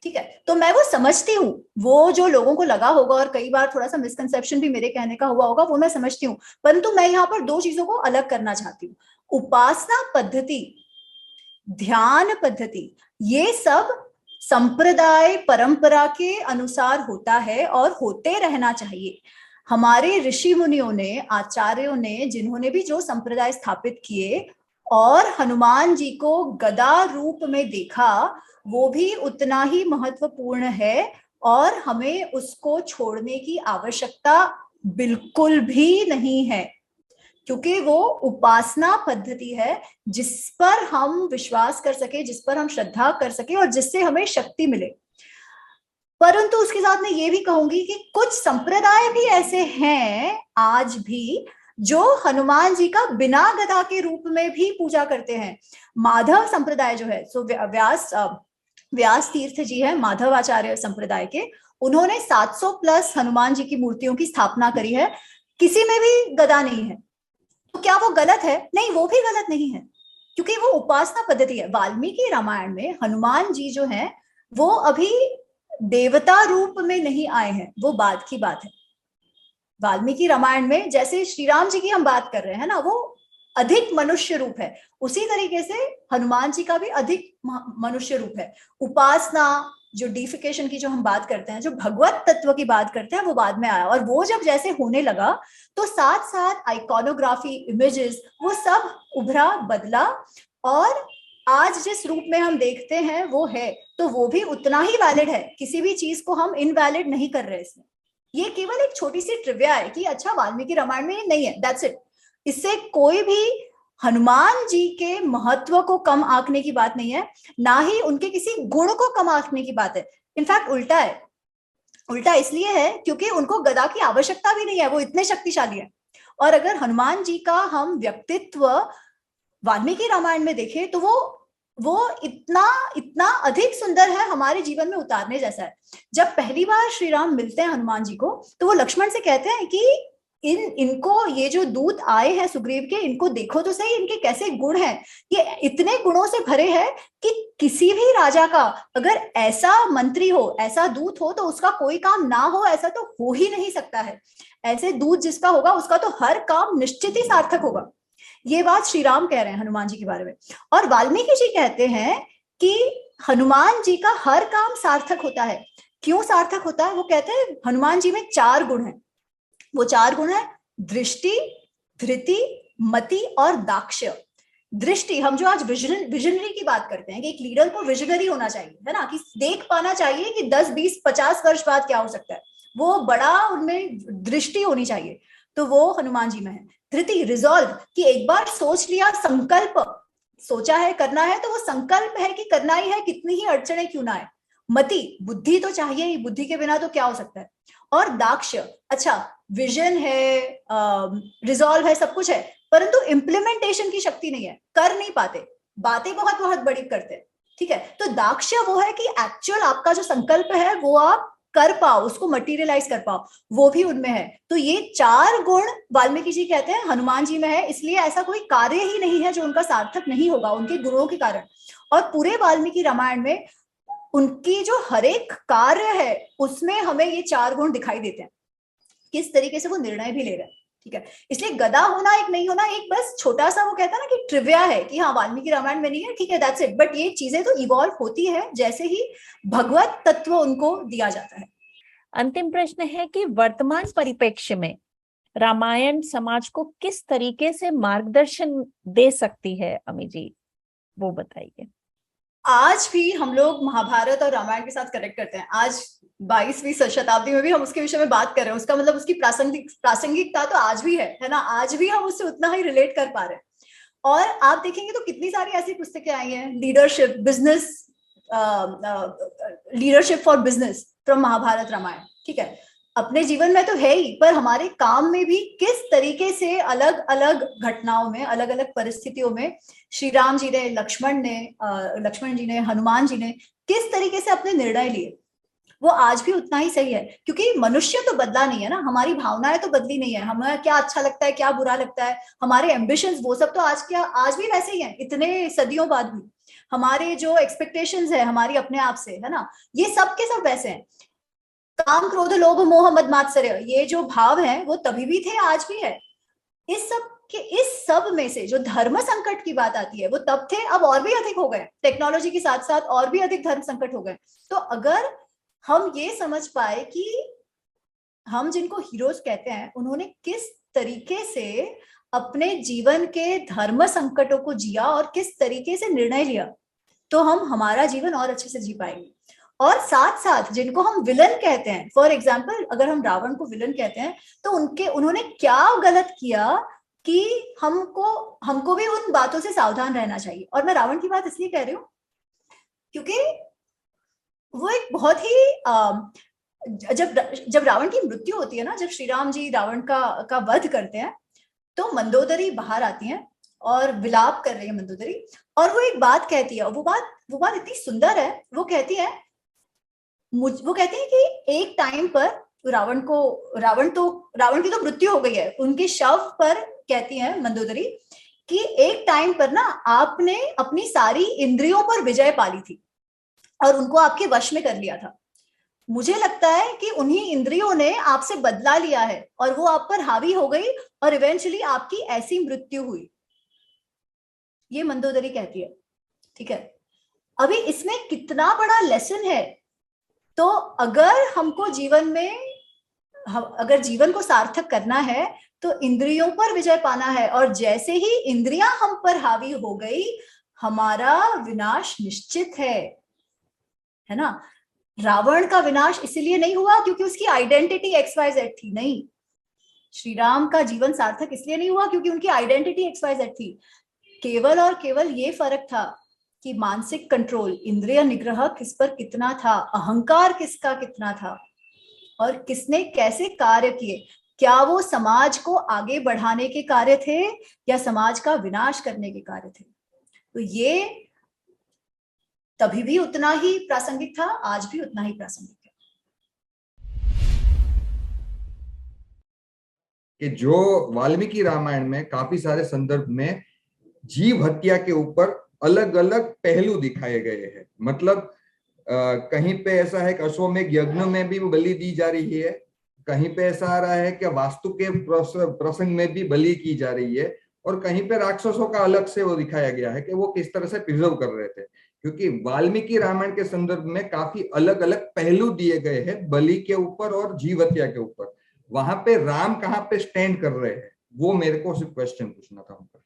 ठीक है, तो मैं वो समझती हूँ, वो जो लोगों को लगा होगा और कई बार थोड़ा सा मिसकंसेप्शन भी मेरे कहने का हुआ होगा, वो मैं समझती हूँ। परंतु मैं यहाँ पर दो चीजों को अलग करना चाहती हूँ। उपासना पद्धति, ध्यान पद्धति, ये सब संप्रदाय परंपरा के अनुसार होता है और होते रहना चाहिए। हमारे ऋषि मुनियों ने, आचार्यों ने, जिन्होंने भी जो संप्रदाय स्थापित किए और हनुमान जी को गदा रूप में देखा, वो भी उतना ही महत्वपूर्ण है और हमें उसको छोड़ने की आवश्यकता बिल्कुल भी नहीं है, क्योंकि वो उपासना पद्धति है जिस पर हम विश्वास कर सके, जिस पर हम श्रद्धा कर सके और जिससे हमें शक्ति मिले। परंतु उसके साथ मैं ये भी कहूंगी कि कुछ संप्रदाय भी ऐसे हैं आज भी जो हनुमान जी का बिना गदा के रूप में भी पूजा करते हैं। माधव संप्रदाय जो है, सो व्यास तीर्थ जी है माधव आचार्य संप्रदाय के, उन्होंने 700 प्लस हनुमान जी की मूर्तियों की स्थापना करी है, किसी में भी गदा नहीं है। तो क्या वो गलत है? नहीं, वो भी गलत नहीं है, क्योंकि वो उपासना पद्धति है। वाल्मीकि रामायण में हनुमान जी जो हैं वो अभी देवता रूप में नहीं आए हैं, वो बाद की बात है। वाल्मीकि रामायण में जैसे श्री राम जी की हम बात कर रहे हैं ना, वो अधिक मनुष्य रूप है, उसी तरीके से हनुमान जी का भी अधिक मनुष्य रूप है। उपासना, जो डिफिकेशन की जो हम बात करते हैं, जो भगवत तत्व की बात करते हैं, वो बाद में आया। और वो जब जैसे होने लगा तो साथ साथ आइकॉनोग्राफी, इमेजेस, वो सब उभरा, बदला, और आज जिस रूप में हम देखते हैं वो है, तो वो भी उतना ही वैलिड है। किसी भी चीज को हम इनवैलिड नहीं कर रहे इसमें। ये केवल एक छोटी सी ट्रिविया है कि अच्छा वाल्मीकि रामायण में नहीं है, दैट्स इट। इससे कोई भी हनुमान जी के महत्व को कम आंकने की बात नहीं है, ना ही उनके किसी गुण को कम आंकने की बात है। इनफैक्ट उल्टा है। उल्टा इसलिए है क्योंकि उनको गदा की आवश्यकता भी नहीं है, वो इतने शक्तिशाली है। और अगर हनुमान जी का हम व्यक्तित्व वाल्मीकि रामायण में देखें तो वो इतना इतना अधिक सुंदर है, हमारे जीवन में उतारने जैसा है। जब पहली बार श्री राम मिलते हैं हनुमान जी को, तो वो लक्ष्मण से कहते हैं कि इनको, ये जो दूत आए हैं सुग्रीव के, इनको देखो तो सही, इनके कैसे गुण हैं। ये इतने गुणों से भरे हैं कि किसी भी राजा का अगर ऐसा मंत्री हो, ऐसा दूत हो, तो उसका कोई काम ना हो ऐसा तो हो ही नहीं सकता है। ऐसे दूत जिसका होगा उसका तो हर काम निश्चित ही सार्थक होगा। ये बात श्री राम कह रहे हैं हनुमान जी के बारे में। और वाल्मीकि जी कहते हैं कि हनुमान जी का हर काम सार्थक होता है। क्यों सार्थक होता है? वो कहते हैं हनुमान जी में 4 गुण हैं। वो 4 गुण है दृष्टि, धृति, मति और दाक्ष्य। दृष्टि, हम जो आज विजनरी की बात करते हैं कि एक लीडर को विजनरी होना चाहिए, है ना, कि देख पाना चाहिए कि 10, 20, 50 वर्ष बाद क्या हो सकता है, वो बड़ा उनमें दृष्टि होनी चाहिए, तो वो हनुमान जी में है। धृति, रिजॉल्व, कि एक बार सोच लिया, संकल्प, सोचा है करना है, तो वो संकल्प है कि करना ही है, कितनी ही अड़चने क्यों ना आए। मति, बुद्धि तो चाहिए ही, बुद्धि के बिना तो क्या हो सकता है। और दाक्ष्य, अच्छा विजन है, रिजॉल्व है, सब कुछ है, परंतु इम्प्लीमेंटेशन की शक्ति नहीं है, कर नहीं पाते, बातें बहुत बहुत बड़ी करते हैं। ठीक है, तो दाक्ष्य वो है कि एक्चुअल आपका जो संकल्प है वो आप कर पाओ, उसको मटीरियलाइज कर पाओ, वो भी उनमें है। तो ये 4 गुण वाल्मीकि जी कहते हैं हनुमान जी में है, इसलिए ऐसा कोई कार्य ही नहीं है जो उनका सार्थक नहीं होगा उनके गुणों के कारण। और पूरे वाल्मीकि रामायण में उनकी जो हर एक कार्य है उसमें हमें ये 4 गुण दिखाई देते हैं, किस तरीके से वो निर्णय भी ले रहे हैं। ठीक है, इसलिए गदा होना एक नहीं होना एक बस छोटा सा, वो कहता है ना कि ट्रिविया है कि हाँ वाल्मीकि रामायण में नहीं है, ठीक है, दैट्स इट। बट ये चीजें तो इवॉल्व होती है जैसे ही भगवत तत्व उनको दिया जाता है। अंतिम प्रश्न है कि वर्तमान परिप्रेक्ष्य में रामायण समाज को किस तरीके से मार्गदर्शन दे सकती है, अमी जी, वो बताइए। आज भी हम लोग महाभारत और रामायण के साथ कनेक्ट करते हैं। आज 22वीं शताब्दी में भी हम उसके विषय में बात कर रहे हैं। उसका मतलब उसकी प्रासंगिकता तो आज भी है ना, आज भी हम उससे उतना ही रिलेट कर पा रहे हैं। और आप देखेंगे तो कितनी सारी ऐसी पुस्तकें आई हैं, leadership, business, leadership for business from Mahabharat Ramayan, ठीक है। अपने जीवन में तो है ही, पर हमारे काम में भी किस तरीके से अलग अलग घटनाओं में, अलग अलग परिस्थितियों में श्री राम जी ने, लक्ष्मण जी ने, हनुमान जी ने किस तरीके से अपने निर्णय लिए, वो आज भी उतना ही सही है। क्योंकि मनुष्य तो बदला नहीं है ना, हमारी भावनाएं तो बदली नहीं है, हमें क्या अच्छा लगता है, क्या बुरा लगता है, हमारे एम्बिशंस, वो सब तो आज भी वैसे ही है, इतने सदियों बाद भी। हमारे जो एक्सपेक्टेशंस है हमारी अपने आप से, है ना, ये सब के सब वैसे हैं। काम, क्रोध, लोभ, मोह, मद, मात्सर्य, ये जो भाव है वो तभी भी थे, आज भी है। इस सब में से जो धर्म संकट की बात आती है, वो तब थे, अब और भी अधिक हो गए, टेक्नोलॉजी के साथ साथ और भी अधिक धर्म संकट हो गए। तो अगर हम ये समझ पाए कि हम जिनको हीरोज कहते हैं, उन्होंने किस तरीके से अपने जीवन के धर्म संकटों को जिया और किस तरीके से निर्णय लिया, तो हम हमारा जीवन और अच्छे से जी पाएंगे। और साथ साथ जिनको हम विलन कहते हैं, फॉर एग्जाम्पल अगर हम रावण को विलन कहते हैं, तो उन्होंने क्या गलत किया कि हमको भी उन बातों से सावधान रहना चाहिए। और मैं रावण की बात इसलिए कह रही हूँ क्योंकि वो एक बहुत ही जब रावण की मृत्यु होती है ना, जब श्री राम जी रावण का वध करते हैं, तो मंदोदरी बाहर आती हैं और विलाप कर रही है मंदोदरी, और वो एक बात कहती है, वो बात इतनी सुंदर है। वो कहती है कि एक टाइम पर रावण की तो मृत्यु हो गई है, उनके शव पर कहती है मंदोदरी कि एक टाइम पर ना आपने अपनी सारी इंद्रियों पर विजय पा ली थी और उनको आपके वश में कर लिया था। मुझे लगता है कि उन्हीं इंद्रियों ने आपसे बदला लिया है और वो आप पर हावी हो गई और इवेंचुअली आपकी ऐसी मृत्यु हुई। ये मंदोदरी कहती है, ठीक है। अभी इसमें कितना बड़ा लेसन है। तो अगर हमको अगर जीवन को सार्थक करना है तो इंद्रियों पर विजय पाना है, और जैसे ही इंद्रियां हम पर हावी हो गई, हमारा विनाश निश्चित है ना। रावण का विनाश इसलिए नहीं हुआ क्योंकि उसकी आइडेंटिटी XYZ थी, नहीं। श्री राम का जीवन सार्थक इसलिए नहीं हुआ क्योंकि उनकी आइडेंटिटी XYZ थी। केवल और केवल ये फर्क था कि मानसिक कंट्रोल, इंद्रिय निग्रह किस पर कितना था, अहंकार किसका कितना था, और किसने कैसे कार्य किए। क्या वो समाज को आगे बढ़ाने के कार्य थे या समाज का विनाश करने के कार्य थे। तो ये तभी भी उतना ही प्रासंगिक था, आज भी उतना ही प्रासंगिक है। कि जो वाल्मीकि रामायण में काफी सारे संदर्भ में जीव हत्या के ऊपर अलग अलग पहलू दिखाए गए हैं। मतलब कहीं पे ऐसा है कि अश्वमेध यज्ञ में भी बलि दी जा रही है, कहीं पे ऐसा आ रहा है कि वास्तु के प्रसंग में भी बलि की जा रही है, और कहीं पे राक्षसों का अलग से वो दिखाया गया है कि वो किस तरह से प्रिजर्व कर रहे थे। क्योंकि वाल्मीकि रामायण के संदर्भ में काफी अलग अलग पहलू दिए गए हैं बलि के ऊपर और जीव हत्या के ऊपर। वहां पे राम कहाँ पे स्टैंड कर रहे हैं, वो मेरे को सिर्फ क्वेश्चन पूछना था उनका।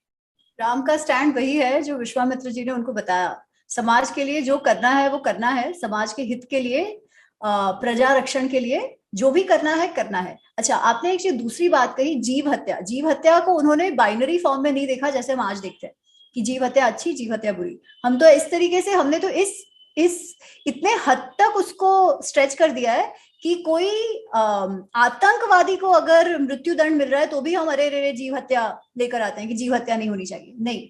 राम का स्टैंड वही है जो विश्वामित्र जी ने उनको बताया। समाज के लिए जो करना है वो करना है, समाज के हित के लिए, प्रजा रक्षण के लिए जो भी करना है। अच्छा, आपने एक दूसरी बात कही, जीव हत्या को उन्होंने बाइनरी फॉर्म में नहीं देखा जैसे हम आज देखते हैं कि जीव हत्या अच्छी, जीव हत्या बुरी। हम तो इस तरीके से, हमने तो इस इतने हद तक उसको स्ट्रेच कर दिया है कि कोई आतंकवादी को अगर मृत्यु दंड मिल रहा है तो भी हम अरे जीव हत्या लेकर आते हैं कि जीव हत्या नहीं होनी चाहिए। नहीं,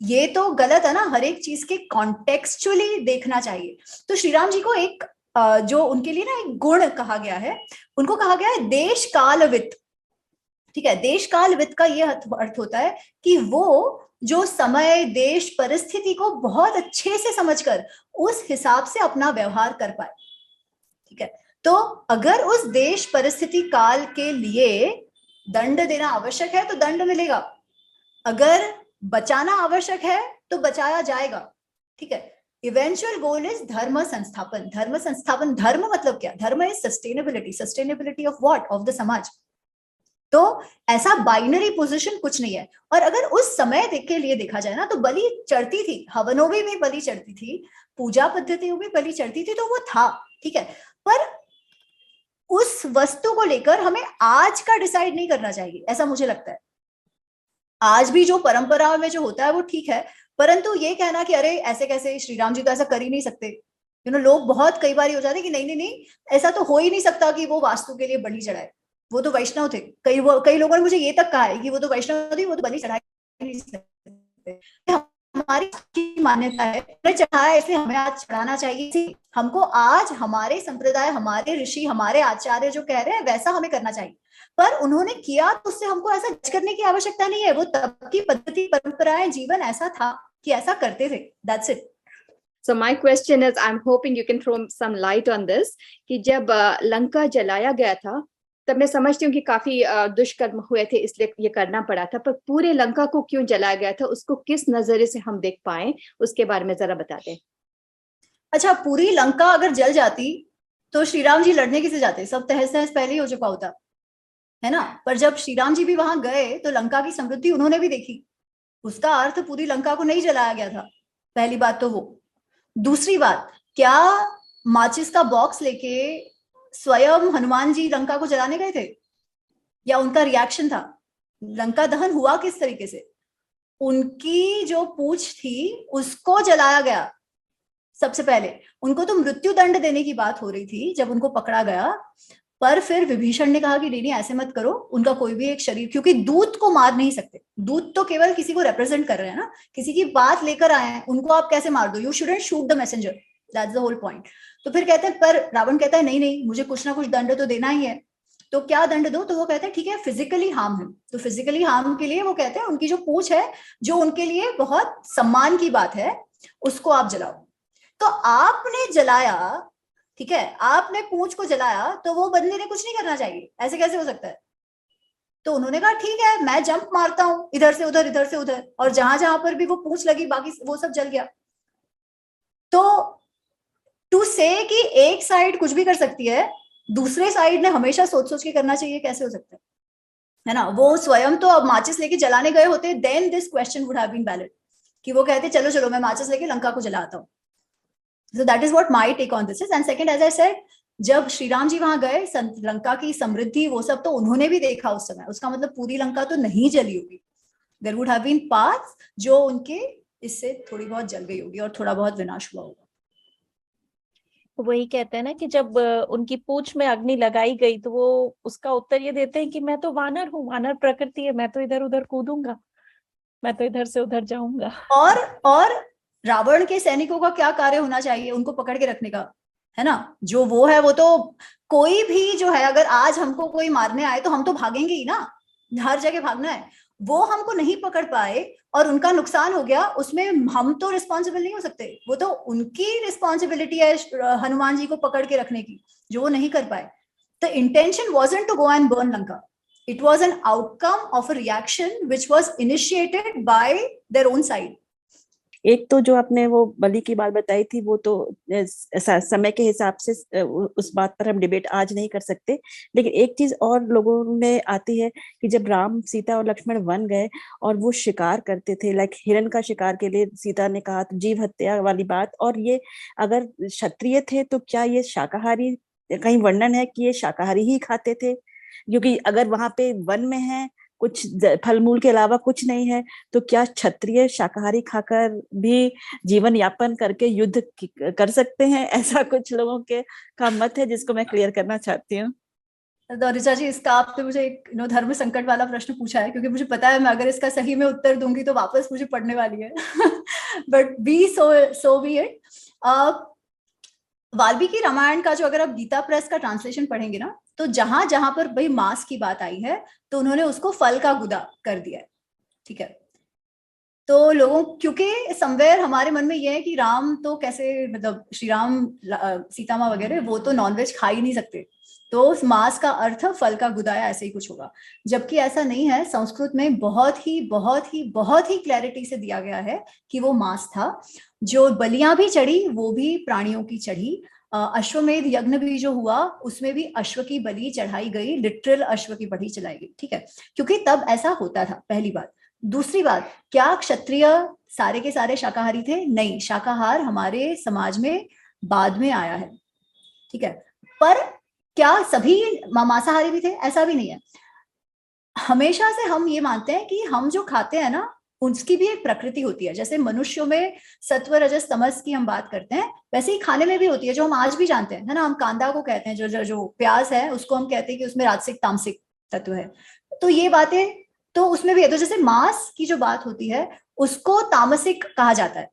ये तो गलत है ना। हर एक चीज के कॉन्टेक्सचुअली देखना चाहिए। तो श्री राम जी को एक जो उनके लिए ना एक गुण कहा गया है, उनको कहा गया है देश कालवित। ठीक है, देश कालवित का ये अर्थ होता है कि वो जो समय, देश, परिस्थिति को बहुत अच्छे से समझकर उस हिसाब से अपना व्यवहार कर पाए। ठीक है, तो अगर उस देश, परिस्थिति, काल के लिए दंड देना आवश्यक है तो दंड मिलेगा, अगर बचाना आवश्यक है तो बचाया जाएगा। ठीक है, इवेंचुअल गोल इज धर्म संस्थापन। धर्म मतलब क्या? धर्म is sustainability of what? Of the समाज। तो ऐसा बाइनरी पोजीशन कुछ नहीं है। और अगर उस समय के लिए देखा जाए ना, तो बलि चढ़ती थी, हवनों में भी बलि चढ़ती थी, पूजा पद्धतियों में बलि चढ़ती थी, तो वो था, ठीक है। पर उस वस्तु को लेकर हमें आज का डिसाइड नहीं करना चाहिए, ऐसा मुझे लगता है। आज भी जो परंपरा में जो होता है वो ठीक है, परंतु ये कहना कि अरे ऐसे कैसे, श्री राम जी तो ऐसा कर ही नहीं सकते, लोग बहुत कई बार हो जाते कि नहीं नहीं नहीं, ऐसा तो हो ही नहीं सकता कि वो वास्तु के लिए बलि चढ़ाए, वो तो वैष्णव थे। कई लोगों ने मुझे ये तक कहा है कि वो तो वैष्णव थे, वो तो बलि चढ़ा नहीं सकते। हमारी मान्यता है, चढ़ाया इसलिए हमें आज चढ़ाना चाहिए। हमको आज हमारे संप्रदाय, हमारे ऋषि, हमारे आचार्य जो कह रहे हैं वैसा हमें करना चाहिए। पर उन्होंने किया तो उससे हमको ऐसा जज करने की आवश्यकता नहीं है, वो तब की पद्धति, परंपराएं, जीवन ऐसा था कि ऐसा करते थे, that's it. So my question is, I'm hoping you can throw some light on this, कि जब लंका जलाया गया था तब मैं समझती हूँ कि काफी दुष्कर्म हुए थे, इसलिए ये करना पड़ा था, पर पूरे लंका को क्यों जलाया गया था, उसको किस नजरिए से हम देख पाए, उसके बारे में जरा बता दें। अच्छा, पूरी लंका अगर जल जाती तो श्री राम जी लड़ने किसे जाते, सब तहस नहस पहले ही हो चुका होता है ना। पर जब श्री राम जी भी वहां गए तो लंका की समृद्धि उन्होंने भी देखी, उसका अर्थ पूरी लंका को नहीं जलाया गया था, पहली बात तो वो। दूसरी बात, क्या माचिस का बॉक्स लेके स्वयं हनुमान जी लंका को जलाने गए थे, या उनका रिएक्शन था? लंका दहन हुआ किस तरीके से? उनकी जो पूंछ थी उसको जलाया गया सबसे पहले। उनको तो मृत्यु दंड देने की बात हो रही थी जब उनको पकड़ा गया, पर फिर विभीषण ने कहा कि नहीं ऐसे मत करो, उनका कोई भी एक शरीर, क्योंकि दूत को मार नहीं सकते, दूत तो केवल किसी को रिप्रेजेंट कर रहे हैं ना, किसी की बात लेकर आए हैं, उनको आप कैसे मार दो? You shouldn't shoot the messenger, that's the whole point. तो फिर कहते हैं, पर रावण कहता है नहीं नहीं, मुझे कुछ ना कुछ दंड तो देना ही है, तो क्या दंड दो? तो वो कहते हैं ठीक है, फिजिकली हार्म हिम। तो फिजिकली हार्म के लिए वो कहते हैं उनकी जो पूंछ है, जो उनके लिए बहुत सम्मान की बात है, उसको आप जलाओ। तो आपने जलाया, ठीक है, आपने पूंछ को जलाया, तो वो बंदे ने कुछ नहीं करना चाहिए, ऐसे कैसे हो सकता है? तो उन्होंने कहा ठीक है, मैं जंप मारता हूं इधर से उधर, इधर से उधर, और जहां जहां पर भी वो पूंछ लगी बाकी वो सब जल गया। तो टू से कि एक साइड कुछ भी कर सकती है, दूसरे साइड ने हमेशा सोच सोच के करना चाहिए, कैसे हो सकता है ना? वो स्वयं तो अब माचिस लेके जलाने गए होते, then this question would have been valid, कि वो कहते चलो चलो मैं माचिस लेके लंका को जलाता हूँ। So that is what my take on this is. And second, as I said, जब श्री राम जी वहां गए, लंका की समृद्धि वो सब तो उन्होंने भी देखा उस समय, उसका मतलब पूरी लंका तो नहीं जली होगी। There would have been parts जो उनके इससे थोड़ी बहुत जल गई होगी और थोड़ा बहुत विनाश हुआ होगा। वही कहते हैं ना कि जब उनकी पूंछ में अग्नि लगाई गई तो वो उसका उत्तर ये देते हैं कि मैं तो वानर हूँ, वानर प्रकृति है, मैं तो इधर उधर कूदूंगा, मैं तो इधर से उधर जाऊंगा। और रावण के सैनिकों का क्या कार्य होना चाहिए? उनको पकड़ के रखने का, है ना? जो वो है, वो तो कोई भी जो है, अगर आज हमको कोई मारने आए तो हम तो भागेंगे ही ना, हर जगह भागना है। वो हमको नहीं पकड़ पाए और उनका नुकसान हो गया, उसमें हम तो रिस्पॉन्सिबल नहीं हो सकते, वो तो उनकी रिस्पॉन्सिबिलिटी है हनुमान जी को पकड़ के रखने की, जो वो नहीं कर पाए। The intention wasn't to go and burn Lanka, it was an outcome of a reaction which was initiated by their own side. एक तो जो आपने वो बलि की बात बताई थी, वो तो समय के हिसाब से उस बात पर हम डिबेट आज नहीं कर सकते, लेकिन एक चीज और लोगों में आती है कि जब राम, सीता और लक्ष्मण वन गए और वो शिकार करते थे, लाइक हिरण का शिकार के लिए सीता ने कहा, तो जीव हत्या वाली बात, और ये अगर क्षत्रिय थे तो क्या ये शाकाहारी, कहीं वर्णन है कि ये शाकाहारी ही खाते थे? क्योंकि अगर वहां पे वन में है, कुछ फल मूल के अलावा कुछ नहीं है, तो क्या क्षत्रिय शाकाहारी खाकर भी जीवन यापन करके युद्ध कर सकते हैं? ऐसा कुछ लोगों के का मत है, जिसको मैं क्लियर करना चाहती हूँ। तो ऋचा जी, इसका आपने मुझे एक धर्म संकट वाला प्रश्न पूछा है, क्योंकि मुझे पता है मैं अगर इसका सही में उत्तर दूंगी तो वापस मुझे पढ़ने वाली है। But be so be it. Valmiki Ramayan का जो, अगर आप गीता प्रेस का ट्रांसलेशन पढ़ेंगे ना, तो जहां जहां पर भाई मांस की बात आई है तो उन्होंने उसको फल का गुदा कर दिया है, ठीक है। तो लोगों, क्योंकि समवेयर हमारे मन में यह है कि राम तो कैसे, मतलब श्री राम, सीता माँ वगैरह, वो तो नॉनवेज खा ही नहीं सकते, तो उस मांस का अर्थ फल का गुदाया, ऐसे ही कुछ होगा। जबकि ऐसा नहीं है, संस्कृत में बहुत ही क्लैरिटी से दिया गया है कि वो मांस था। जो बलियां भी चढ़ी वो भी प्राणियों की चढ़ी, अश्वमेध यज्ञ भी जो हुआ उसमें भी अश्व की बलि चढ़ाई गई, लिटरल अश्व की बलि चढ़ाई गई, ठीक है, क्योंकि तब ऐसा होता था, पहली बात। दूसरी बात, क्या क्षत्रिय सारे के सारे शाकाहारी थे? नहीं, शाकाहार हमारे समाज में बाद में आया है, ठीक है, पर क्या सभी मांसाहारी भी थे? ऐसा भी नहीं है। हमेशा से हम ये मानते हैं कि हम जो खाते हैं ना उसकी भी एक प्रकृति होती है। जैसे मनुष्यों में सत्व रजस तमस की हम बात करते हैं, वैसे ही खाने में भी होती है, जो हम आज भी जानते हैं, है ना। हम कांदा को कहते हैं, जो प्याज है उसको हम कहते हैं कि उसमें राजसिक तामसिक तत्व है। तो ये बातें तो उसमें भी है। तो जैसे मांस की जो बात होती है उसको तामसिक कहा जाता है।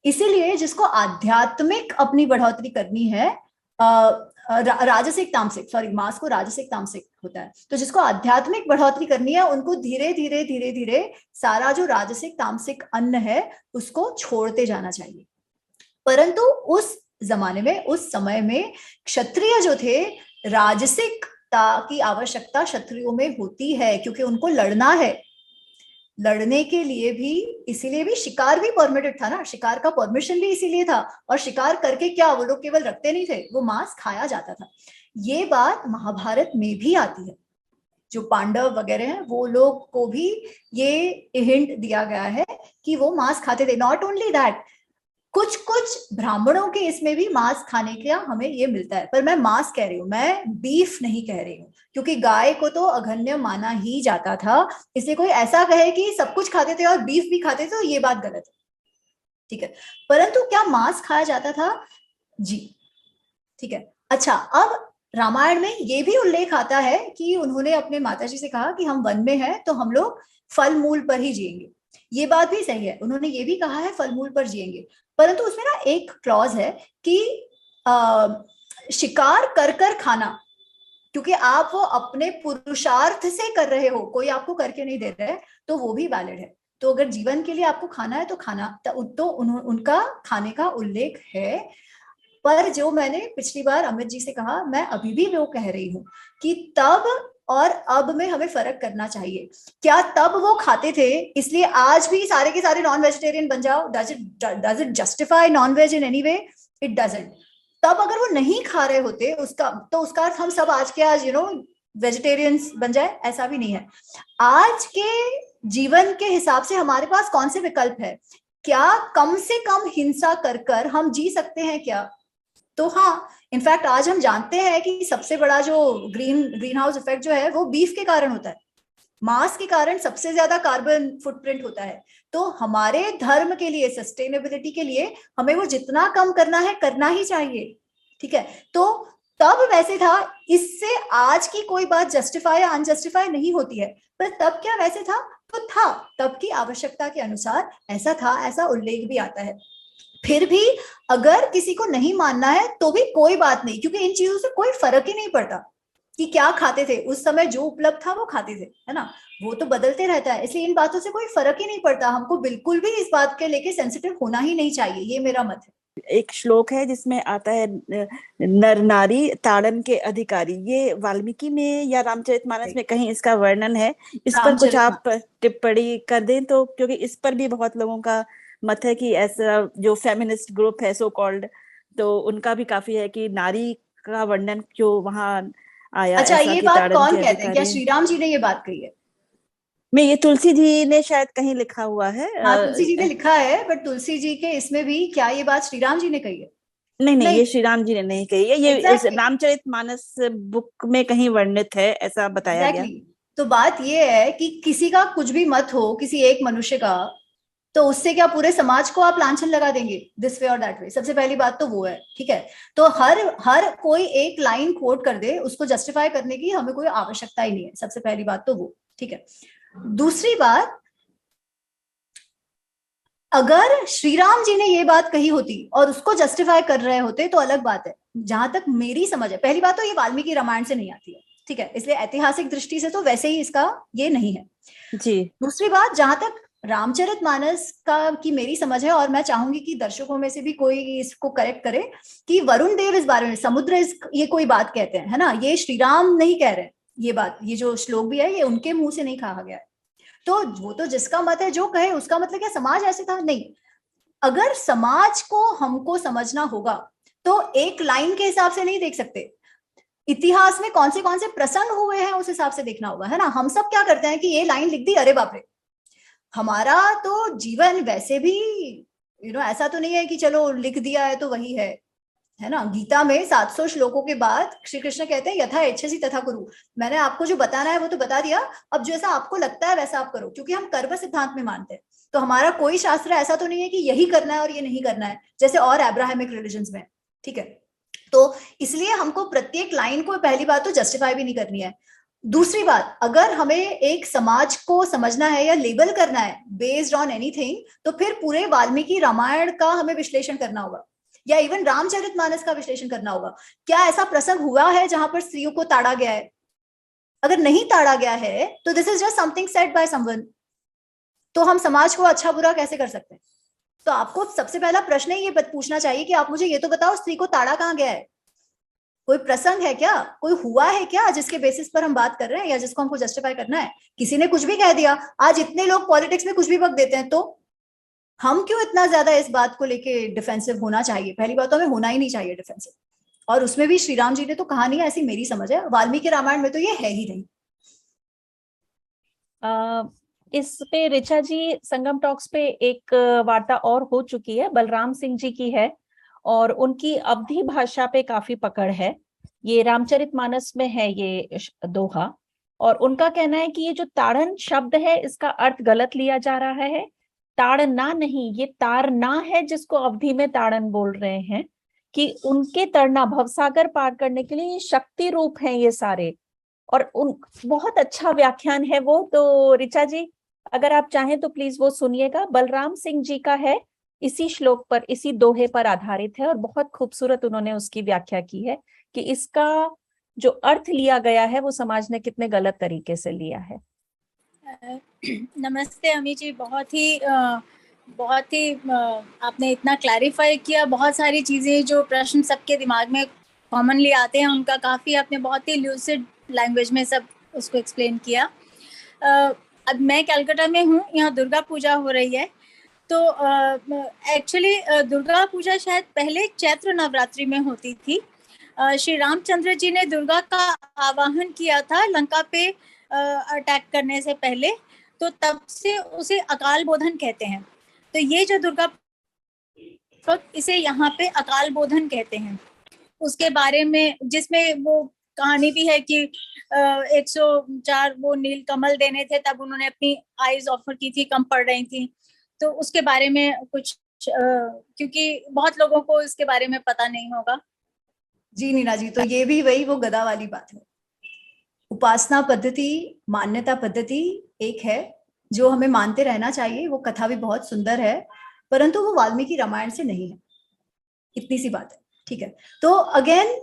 इसीलिए जिसको आध्यात्मिक अपनी बढ़ोतरी करनी है, राजसिक तामसिक, सॉरी, मास को राजसिक तामसिक होता है, तो जिसको आध्यात्मिक बढ़ोतरी करनी है उनको धीरे धीरे धीरे धीरे सारा जो राजसिक तामसिक अन्न है उसको छोड़ते जाना चाहिए। परंतु उस जमाने में, उस समय में क्षत्रिय जो थे, राजसिकता की आवश्यकता क्षत्रियों में होती है, क्योंकि उनको लड़ना है। लड़ने के लिए भी, इसीलिए भी शिकार भी परमिटेड था ना, शिकार का परमिशन भी इसीलिए था। और शिकार करके क्या वो लोग केवल रखते नहीं थे, वो मांस खाया जाता था। ये बात महाभारत में भी आती है। जो पांडव वगैरह हैं वो लोग को भी ये हिंट दिया गया है कि वो मांस खाते थे। नॉट ओनली दैट, कुछ कुछ ब्राह्मणों के इसमें भी मांस खाने का हमें ये मिलता है। पर मैं मांस कह रही हूँ, मैं बीफ नहीं कह रही हूँ, क्योंकि गाय को तो अघन्य माना ही जाता था। इसलिए कोई ऐसा कहे कि सब कुछ खाते थे और बीफ भी खाते थे, तो ये बात गलत है, ठीक है। परंतु क्या मांस खाया जाता था? जी, ठीक है। अच्छा, अब रामायण में ये भी उल्लेख आता है कि उन्होंने अपने माताजी से कहा कि हम वन में हैं तो हम लोग फल मूल पर ही जिएंगे। ये बात भी सही है, उन्होंने ये भी कहा है फल मूल पर जिएंगे। परंतु उसमें ना एक क्लॉज है कि शिकार कर कर खाना, क्योंकि आप वो अपने पुरुषार्थ से कर रहे हो, कोई आपको करके नहीं दे रहा है, तो वो भी वैलिड है। तो अगर जीवन के लिए आपको खाना है तो खाना, तो उनका खाने का उल्लेख है। पर जो मैंने पिछली बार अमित जी से कहा, मैं अभी भी वो कह रही हूँ कि तब और अब में हमें फर्क करना चाहिए। क्या तब वो खाते थे इसलिए आज भी सारे के सारे नॉन वेजिटेरियन बन जाओ? Does it justify non ways in any way? It doesn't. तब अगर वो नहीं खा रहे होते उसका अर्थ हम सब आज के आज वेजिटेरियंस बन जाए, ऐसा भी नहीं है। आज के जीवन के हिसाब से हमारे पास कौन से विकल्प है? क्या कम से कम हिंसा कर कर हम जी सकते हैं क्या? तो हाँ, इनफैक्ट आज हम जानते हैं कि सबसे बड़ा जो ग्रीन हाउस इफेक्ट जो है वो बीफ के कारण होता है। मांस के कारण सबसे ज्यादा कार्बन फुटप्रिंट होता है। तो हमारे धर्म के लिए, सस्टेनेबिलिटी के लिए हमें वो जितना कम करना है करना ही चाहिए, ठीक है। तो तब वैसे था, इससे आज की कोई बात जस्टिफाई या अनजस्टिफाई नहीं होती है। पर तब क्या वैसे था? तो था, तब की आवश्यकता के अनुसार ऐसा था, ऐसा उल्लेख भी आता है। फिर भी अगर किसी को नहीं मानना है तो भी कोई बात नहीं, क्योंकि इन चीजों से कोई फर्क ही नहीं पड़ता कि क्या खाते थे उस समय, जो उपलब्ध था वो खाते थे, है ना। वो तो बदलते रहता है, इसलिए इन बातों से कोई फर्क ही नहीं पड़ता। हमको बिल्कुल भी इस बात के लेके सेंसिटिव होना ही नहीं चाहिए, ये मेरा मत है। एक श्लोक है जिसमें आता है नर नारी ताड़न के अधिकारी। ये वाल्मीकि में या रामचरितमानस में कहीं इसका वर्णन है? इस पर कुछ आप टिप्पणी कर दें तो, क्योंकि इस पर भी बहुत लोगों का मत है कि ऐसा जो फेमिनिस्ट ग्रुप है सो कॉल्ड, तो उनका भी काफी है कि नारी का वर्णन क्यों वहां आया। अच्छा, ऐसा ये कि बात कौन कहते हैं? क्या श्री राम जी ने ये बात कही है? मैं ये तुलसी जी ने शायद कहीं लिखा हुआ है। हाँ, तुलसी जी ने लिखा है, बट तुलसी जी के इसमें भी क्या ये बात श्री राम जी ने कही है? नहीं, ये श्री राम जी ने नहीं कही है, ये exactly. रामचरितमानस बुक में कहीं वर्णित है, ऐसा बताया गया। तो बात ये है कि किसी का कुछ भी मत हो, किसी एक मनुष्य का, तो उससे क्या पूरे समाज को आप लांछन लगा देंगे दिस वे और दैट वे? सबसे पहली बात तो वो है, ठीक है। तो हर कोई एक लाइन कोट कर दे, उसको जस्टिफाई करने की हमें कोई आवश्यकता ही नहीं है। सबसे पहली बात तो वो, ठीक है। दूसरी बात, अगर श्री राम जी ने ये बात कही होती और उसको जस्टिफाई कर रहे होते तो अलग बात है। जहां तक मेरी समझ है, पहली बात तो ये वाल्मीकि रामायण से नहीं आती है, ठीक है, इसलिए ऐतिहासिक दृष्टि से तो वैसे ही इसका ये नहीं है जी। दूसरी बात, जहां तक रामचरितमानस का की मेरी समझ है, और मैं चाहूंगी कि दर्शकों में से भी कोई इसको करेक्ट करे, कि वरुण देव इस बारे में, समुद्र ये कोई बात कहते हैं, है ना, ये श्री राम नहीं कह रहे ये बात। ये जो श्लोक भी है ये उनके मुंह से नहीं कहा गया है। तो वो तो जिसका मत है जो कहे, उसका मतलब क्या समाज ऐसे था? नहीं। अगर समाज को हमको समझना होगा तो तो एक लाइन के हिसाब से नहीं देख सकते, इतिहास में कौन से प्रसंग हुए हैं उस हिसाब से देखना होगा, है ना। हम सब क्या करते हैं कि ये लाइन लिख दी, अरे बाप रे, हमारा तो जीवन वैसे भी ऐसा तो नहीं है कि चलो लिख दिया है तो वही है ना। गीता में 700 श्लोकों के बाद श्री कृष्ण कहते हैं यथा इच्छसि तथा कुरु, मैंने आपको जो बताना है वो तो बता दिया, अब जैसा आपको लगता है वैसा आप करो, क्योंकि हम कर्म सिद्धांत में मानते हैं। तो हमारा कोई शास्त्र ऐसा तो नहीं है कि यही करना है और ये नहीं करना है, जैसे और अब्राहमिक रिलीजन्स में, ठीक है। तो इसलिए हमको प्रत्येक लाइन को पहली बात तो जस्टिफाई भी नहीं करनी है। दूसरी बात, अगर हमें एक समाज को समझना है या लेबल करना है बेस्ड ऑन एनीथिंग, तो फिर पूरे वाल्मीकि रामायण का हमें विश्लेषण करना होगा, या इवन रामचरितमानस का विश्लेषण करना होगा। क्या ऐसा प्रसंग हुआ है जहां पर स्त्रियों को ताड़ा गया है? अगर नहीं ताड़ा गया है तो this is just something said by someone, तो हम समाज को अच्छा बुरा कैसे कर सकते हैं? तो आपको सबसे पहला प्रश्न ही ये पूछना चाहिए कि आप मुझे ये तो बताओ, स्त्री को ताड़ा कहाँ गया है? कोई प्रसंग है क्या, कोई हुआ है क्या जिसके बेसिस पर हम बात कर रहे हैं या जिसको हमको जस्टिफाई करना है? किसी ने कुछ भी कह दिया, आज इतने लोग पॉलिटिक्स में कुछ भी बक देते हैं, तो हम क्यों इतना ज्यादा इस बात को लेके डिफेंसिव होना चाहिए? पहली बात तो हमें होना ही नहीं चाहिए डिफेंसिव, और उसमें भी श्री राम जी ने तो कहा नहीं है, ऐसी मेरी समझ है। वाल्मीकि रामायण में तो ये है ही नहीं। इस पे ऋचा जी संगम टॉक्स पे एक वार्ता और हो चुकी है, बलराम सिंह जी की है, और उनकी अवधी भाषा पे काफी पकड़ है। ये रामचरितमानस में है ये दोहा, और उनका कहना है कि ये जो ताड़न शब्द है इसका अर्थ गलत लिया जा रहा है। ताड़ना नहीं, ये तारना है, जिसको अवधि में ताड़न बोल रहे हैं, कि उनके तरना भवसागर पार करने के लिए ये शक्ति रूप हैं ये सारे। और उन बहुत अच्छा व्याख्यान है वो, तो ऋचा जी अगर आप चाहें तो प्लीज वो सुनिएगा। बलराम सिंह जी का है, इसी श्लोक पर, इसी दोहे पर आधारित है, और बहुत खूबसूरत उन्होंने उसकी व्याख्या की है कि इसका जो अर्थ लिया गया है वो समाज ने कितने गलत तरीके से लिया है। नमस्ते अमी जी, बहुत ही आपने इतना क्लैरिफाई किया, बहुत सारी चीज़ें जो प्रश्न सबके दिमाग में कॉमनली आते हैं उनका काफ़ी आपने बहुत ही ल्यूसिड लैंग्वेज में सब उसको एक्सप्लेन किया। अब मैं कलकत्ता में हूँ, यहाँ दुर्गा पूजा हो रही है, तो एक्चुअली दुर्गा पूजा शायद पहले चैत्र नवरात्रि में होती थी। श्री रामचंद्र जी ने दुर्गा का आवाहन किया था लंका पे अटैक करने से पहले, तो तब से उसे अकाल बोधन कहते हैं। तो ये जो दुर्गा, इसे यहाँ पे अकाल बोधन कहते हैं। उसके बारे में जिसमें वो कहानी भी है कि 104 वो नील कमल देने थे, तब उन्होंने अपनी आईज ऑफर की थी, कम पड़ रही थी, तो उसके बारे में कुछ क्योंकि बहुत लोगों को इसके बारे में पता नहीं होगा। जी नीना जी, तो ये भी वही वो गदा वाली बात है। उपासना पद्धति, मान्यता पद्धति एक है जो हमें मानते रहना चाहिए, वो कथा भी बहुत सुंदर है, परंतु वो वाल्मीकि रामायण से नहीं है, इतनी सी बात है, ठीक है। तो अगेन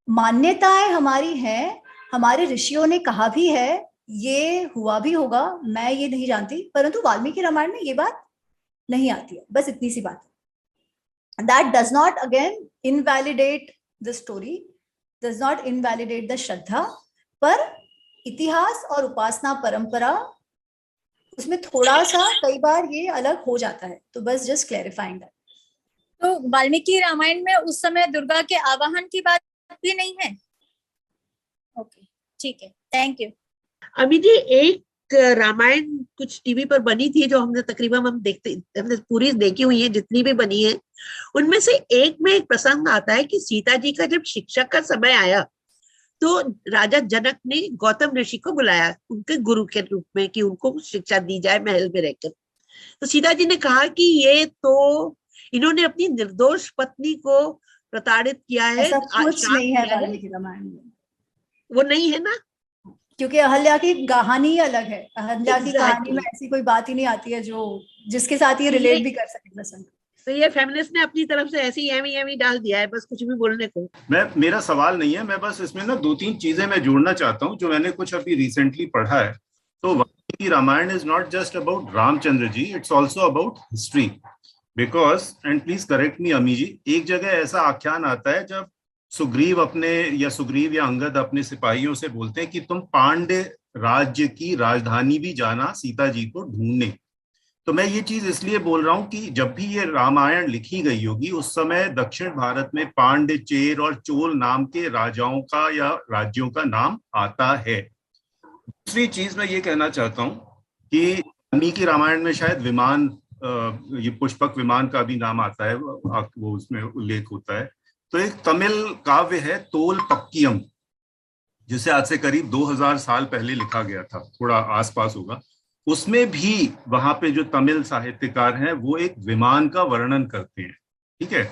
मान्यताएं हमारी हैं, हमारे ऋषियों ने कहा भी है, ये हुआ भी होगा, मैं ये नहीं जानती, परंतु वाल्मीकि रामायण में ये बात नहीं आती है, बस इतनी सी बात है। That does not again invalidate the story, does not invalidate the shraddha, पर इतिहास और उपासना परंपरा उसमें थोड़ा सा कई बार ये अलग हो जाता है, तो बस जस्ट क्लैरिफाइंग दैट। तो वाल्मीकि रामायण में उस समय दुर्गा के आवाहन की बात भी नहीं है? ओके, ठीक है, थैंक यू। अमी जी, एक रामायण कुछ टीवी पर बनी थी जो हमने तकरीबन हमने पूरी देखी हुई है, जितनी भी बनी है, उनमें से एक में एक प्रसंग आता है कि सीता जी का जब शिक्षा का समय आया तो राजा जनक ने गौतम ऋषि को बुलाया उनके गुरु के रूप में कि उनको शिक्षा दी जाए महल में रहकर। तो सीता जी ने कहा कि ये तो इन्होंने अपनी निर्दोष पत्नी को प्रताड़ित किया है, ऐसा कुछ नहीं है वाल्मीकि रामायण में, वो नहीं है ना, क्योंकि अहल्या की कहानी ही अलग है। अहल्या की कहानी में ऐसी कोई बात ही नहीं आती है जो जिसके साथ ये रिलेट भी कर सके प्रसंग। तो ये फेमिनिस्ट ने अपनी तरफ से ऐसी एमी डाल दिया है, बस कुछ भी बोलने को। मेरा सवाल नहीं है, मैं बस इसमें ना 2-3 चीजें मैं जोड़ना चाहता हूँ जो मैंने कुछ अभी रिसेंटली पढ़ा है। तो Valmiki Ramayan is not just about Ramchandra ji, it's also about history, because, and please correct me Ami ji, एक जगह ऐसा आख्यान आता है जब सुग्रीव या अंगद अपने सिपाहियों से बोलते हैं कि तुम पांड्य राज्य की राजधानी भी जाना सीता जी को ढूंढने। तो मैं ये चीज इसलिए बोल रहा हूं कि जब भी ये रामायण लिखी गई होगी उस समय दक्षिण भारत में पांड्य, चेर और चोल नाम के राजाओं का या राज्यों का नाम आता है। दूसरी चीज मैं ये कहना चाहता हूं कि वाल्मीकि रामायण में शायद विमान, ये पुष्पक विमान का भी नाम आता है, वो उसमें उल्लेख होता है। तो एक तमिल काव्य है तोल पक्कियम, जिसे आज से करीब 2000 साल पहले लिखा गया था, थोड़ा आसपास होगा। उसमें भी वहां पे जो तमिल साहित्यकार हैं वो एक विमान का वर्णन करते हैं। ठीक है।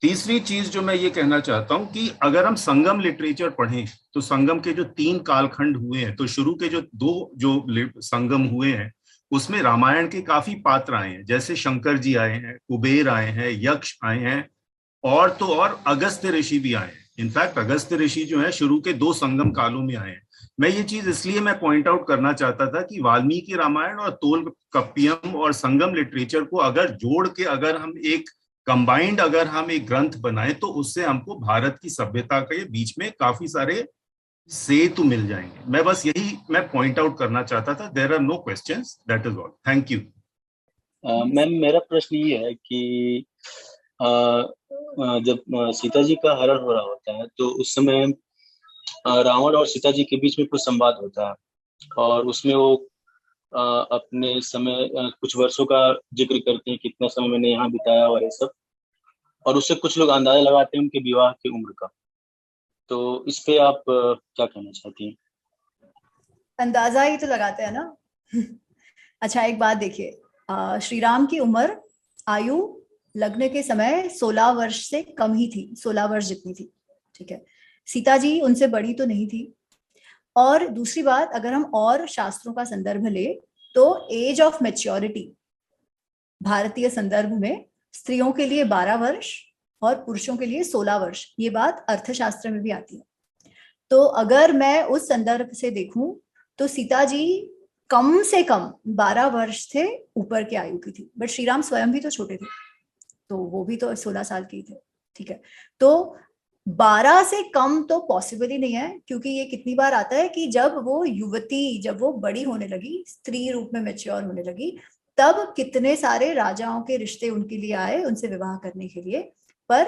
तीसरी चीज जो मैं ये कहना चाहता हूं कि अगर हम संगम लिटरेचर पढ़ें तो संगम के जो 3 कालखंड हुए हैं, तो शुरू के जो 2 जो संगम हुए हैं उसमें रामायण के काफी पात्र आए हैं, जैसे शंकर जी आए हैं, कुबेर आए हैं, यक्ष आए हैं, और तो और अगस्त्य ऋषि भी आए हैं। इनफैक्ट अगस्त्य ऋषि जो है शुरू के 2 संगम कालों में आए हैं। मैं ये चीज इसलिए मैं पॉइंट आउट करना चाहता था कि वाल्मीकि रामायण और तोल्काप्पियम और संगम लिटरेचर को अगर जोड़ के अगर हम एक कंबाइंड अगर हम एक ग्रंथ बनाए तो उससे हमको भारत की सभ्यता के बीच में काफी सारे सेतु मिल जाएंगे। मैं बस यही मैं पॉइंट आउट करना चाहता था। There are no questions, that is all. Thank you. Ma'am, मेरा प्रश्न ये है कि जब सीता जी का हरण हो रहा होता है तो उस समय रावण और सीता जी के बीच में कुछ संवाद होता है, और उसमें वो अपने समय कुछ वर्षों का जिक्र करते हैं, कितना समय मैंने यहाँ बिताया और ये सब, और उससे कुछ लोग अंदाजा लगाते हैं उनके विवाह की उम्र का। तो इस पे आप क्या कहना चाहती हैं? अंदाजा ही तो लगाते हैं ना। अच्छा, एक बात देखिए, श्री राम की उम्र आयु लगने के समय 16 वर्ष से कम ही थी, 16 वर्ष जितनी थी। ठीक है। सीता जी उनसे बड़ी तो नहीं थी। और दूसरी बात, अगर हम और शास्त्रों का संदर्भ ले तो एज ऑफ मैच्योरिटी भारतीय संदर्भ में स्त्रियों के लिए 12 वर्ष और पुरुषों के लिए 16 वर्ष, ये बात अर्थशास्त्र में भी आती है। तो अगर मैं उस संदर्भ से देखूं तो सीता जी कम से कम 12 वर्ष से ऊपर के आयु की थी, बट श्री राम स्वयं भी तो छोटे थे, तो वो भी तो 16 साल के थे। ठीक है। तो 12 से कम तो पॉसिबल ही नहीं है, क्योंकि ये कितनी बार आता है कि जब वो युवती, जब वो बड़ी होने लगी, स्त्री रूप में मैच्योर होने लगी, तब कितने सारे राजाओं के रिश्ते उनके लिए आए उनसे विवाह करने के लिए। पर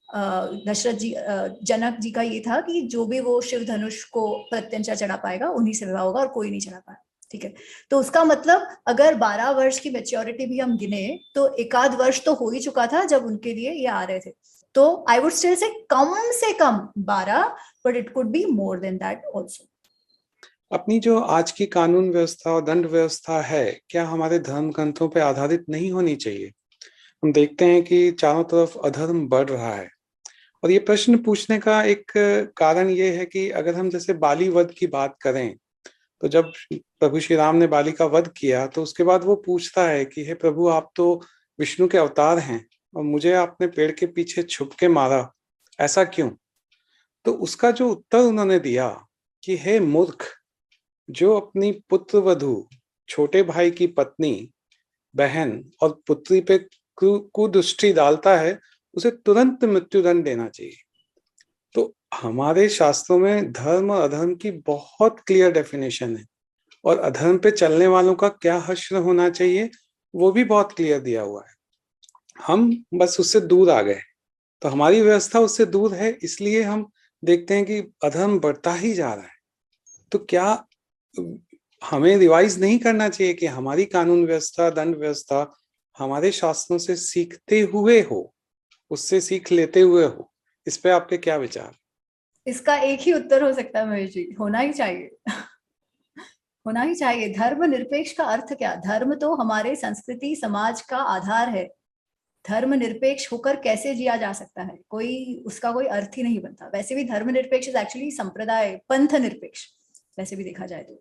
दशरथ जी, जनक जी का ये था कि जो भी वो शिव धनुष को प्रत्यंचा चढ़ा पाएगा उन्हीं से विवाह होगा, और कोई नहीं चढ़ा पाया। ठीक है। तो उसका मतलब अगर 12 वर्ष की मैच्योरिटी भी हम गिने तो 1 वर्ष तो हो ही चुका था जब उनके लिए ये आ रहे थे। तो I would still say come 12, but it could be more than that also. अपनी जो आज की कानून व्यवस्था और दंड व्यवस्था है, क्या हमारे धर्म ग्रंथों पर आधारित नहीं होनी चाहिए? हम देखते हैं कि चारों तरफ अधर्म बढ़ रहा है, और ये प्रश्न पूछने का एक कारण ये है कि अगर हम जैसे बाली वध की बात करें, तो जब प्रभु श्री राम ने बाली का वध किया तो उसके बाद वो पूछता है कि हे प्रभु, आप तो विष्णु के अवतार हैं और मुझे आपने पेड़ के पीछे छुप के मारा, ऐसा क्यों? तो उसका जो उत्तर उन्होंने दिया कि हे मूर्ख, जो अपनी पुत्र वधू, छोटे भाई की पत्नी, बहन और पुत्री पे कुदृष्टि डालता है, उसे तुरंत मृत्युदंड देना चाहिए। तो हमारे शास्त्रों में धर्म और अधर्म की बहुत क्लियर डेफिनेशन है, और अधर्म पे चलने वालों का क्या हश्र होना चाहिए वो भी बहुत क्लियर दिया हुआ है। हम बस उससे दूर आ गए, तो हमारी व्यवस्था उससे दूर है, इसलिए हम देखते हैं कि अधर्म बढ़ता ही जा रहा है। तो क्या हमें रिवाइज नहीं करना चाहिए कि हमारी कानून व्यवस्था, दंड व्यवस्था हमारे शास्त्रों से सीखते हुए हो, उससे सीख लेते हुए हो? इस पे आपके क्या विचार? इसका एक ही उत्तर हो सकता है महेश जी, होना ही चाहिए। होना ही चाहिए। धर्म निरपेक्ष का अर्थ क्या? धर्म तो हमारे संस्कृति समाज का आधार है। धर्म निरपेक्ष होकर कैसे जिया जा सकता है, कोई उसका कोई अर्थ ही नहीं बनता। वैसे भी धर्म निरपेक्ष इज एक्चुअली संप्रदाय, पंथ निरपेक्ष वैसे भी देखा जाए तो।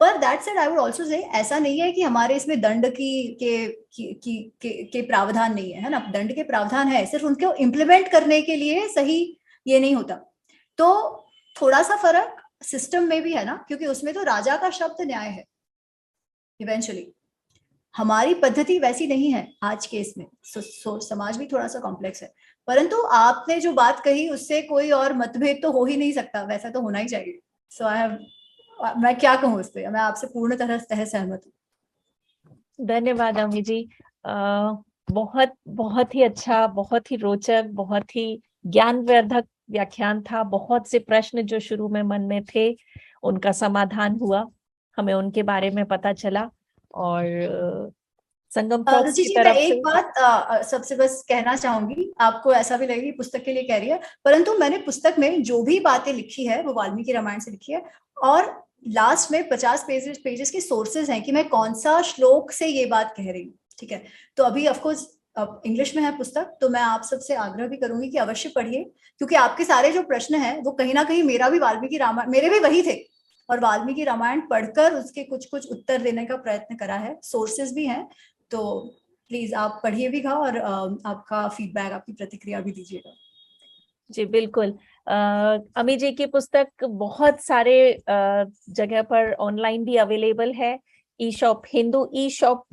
पर that said I would also say ऐसा नहीं है कि हमारे इसमें दंड के प्रावधान नहीं है, है ना? दंड के प्रावधान है, सिर्फ उनको इम्प्लीमेंट करने के लिए सही ये नहीं होता। तो थोड़ा सा फर्क सिस्टम में भी है ना, क्योंकि उसमें तो राजा का शब्द न्याय है इवेंचुअली। हमारी पद्धति वैसी नहीं है आज के इसमें। समाज भी थोड़ा सा कॉम्प्लेक्स है, परंतु आपने जो बात कही उससे कोई और मतभेद तो हो ही नहीं सकता, वैसा तो होना ही चाहिए। सो मैं क्या कहूँ इस पे, मैं आपसे पूर्ण तरह सहमत हूँ। धन्यवाद अमी जी। बहुत बहुत ही अच्छा, बहुत ही रोचक, बहुत ही ज्ञानवर्धक व्याख्यान था। बहुत से प्रश्न जो शुरू में मन में थे उनका समाधान हुआ, हमें उनके बारे में पता चला। और संगम टॉक्स रुचि की जी, मैं तरफ एक से बात सबसे बस कहना चाहूंगी, आपको ऐसा भी लगेगा कि पुस्तक के लिए कह रही है, परंतु मैंने पुस्तक में जो भी बातें लिखी है वो वाल्मीकि रामायण से लिखी है, और लास्ट में 50 पेजेस के सोर्सेज हैं कि मैं कौन सा श्लोक से ये बात कह रही हूँ। ठीक है, तो अभी ऑफकोर्स अब इंग्लिश में है पुस्तक, तो मैं आप सबसे आग्रह भी करूंगी कि अवश्य पढ़िए, क्योंकि आपके सारे जो प्रश्न हैं वो कहीं ना कहीं मेरा भी वाल्मीकि रामायण, मेरे भी वही थे, और वाल्मीकि रामायण पढ़कर उसके कुछ कुछ उत्तर देने का प्रयत्न करा है, सोर्सेज भी हैं। तो प्लीज आप पढ़िए भी गा, और आपका फीडबैक, आपकी प्रतिक्रिया भी दीजिएगा। जी बिल्कुल। अमी जी की पुस्तक बहुत सारे जगह पर ऑनलाइन भी अवेलेबल है। ई शॉप, हिंदू ई शॉप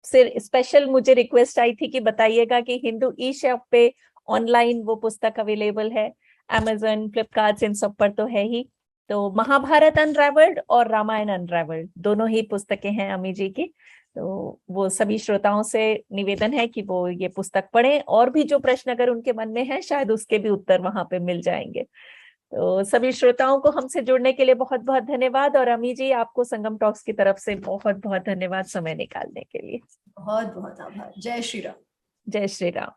से स्पेशल मुझे रिक्वेस्ट आई थी कि बताइएगा कि हिंदू ई शॉप पे ऑनलाइन वो पुस्तक अवेलेबल है। अमेज़न, फ्लिपकार्ट, इन सब पर तो है ही। तो महाभारत अनरावल्ड और रामायण अनरावल्ड दोनों ही पुस्तकें हैं अमी जी की। तो वो सभी श्रोताओं से निवेदन है कि वो ये पुस्तक पढ़ें, और भी जो प्रश्न अगर उनके मन में है शायद उसके भी उत्तर वहां पे मिल जाएंगे। तो सभी श्रोताओं को हमसे जुड़ने के लिए बहुत बहुत धन्यवाद, और अमी जी आपको संगम टॉक्स की तरफ से बहुत बहुत धन्यवाद समय निकालने के लिए। बहुत बहुत आभार। जय श्री राम। जय श्री राम।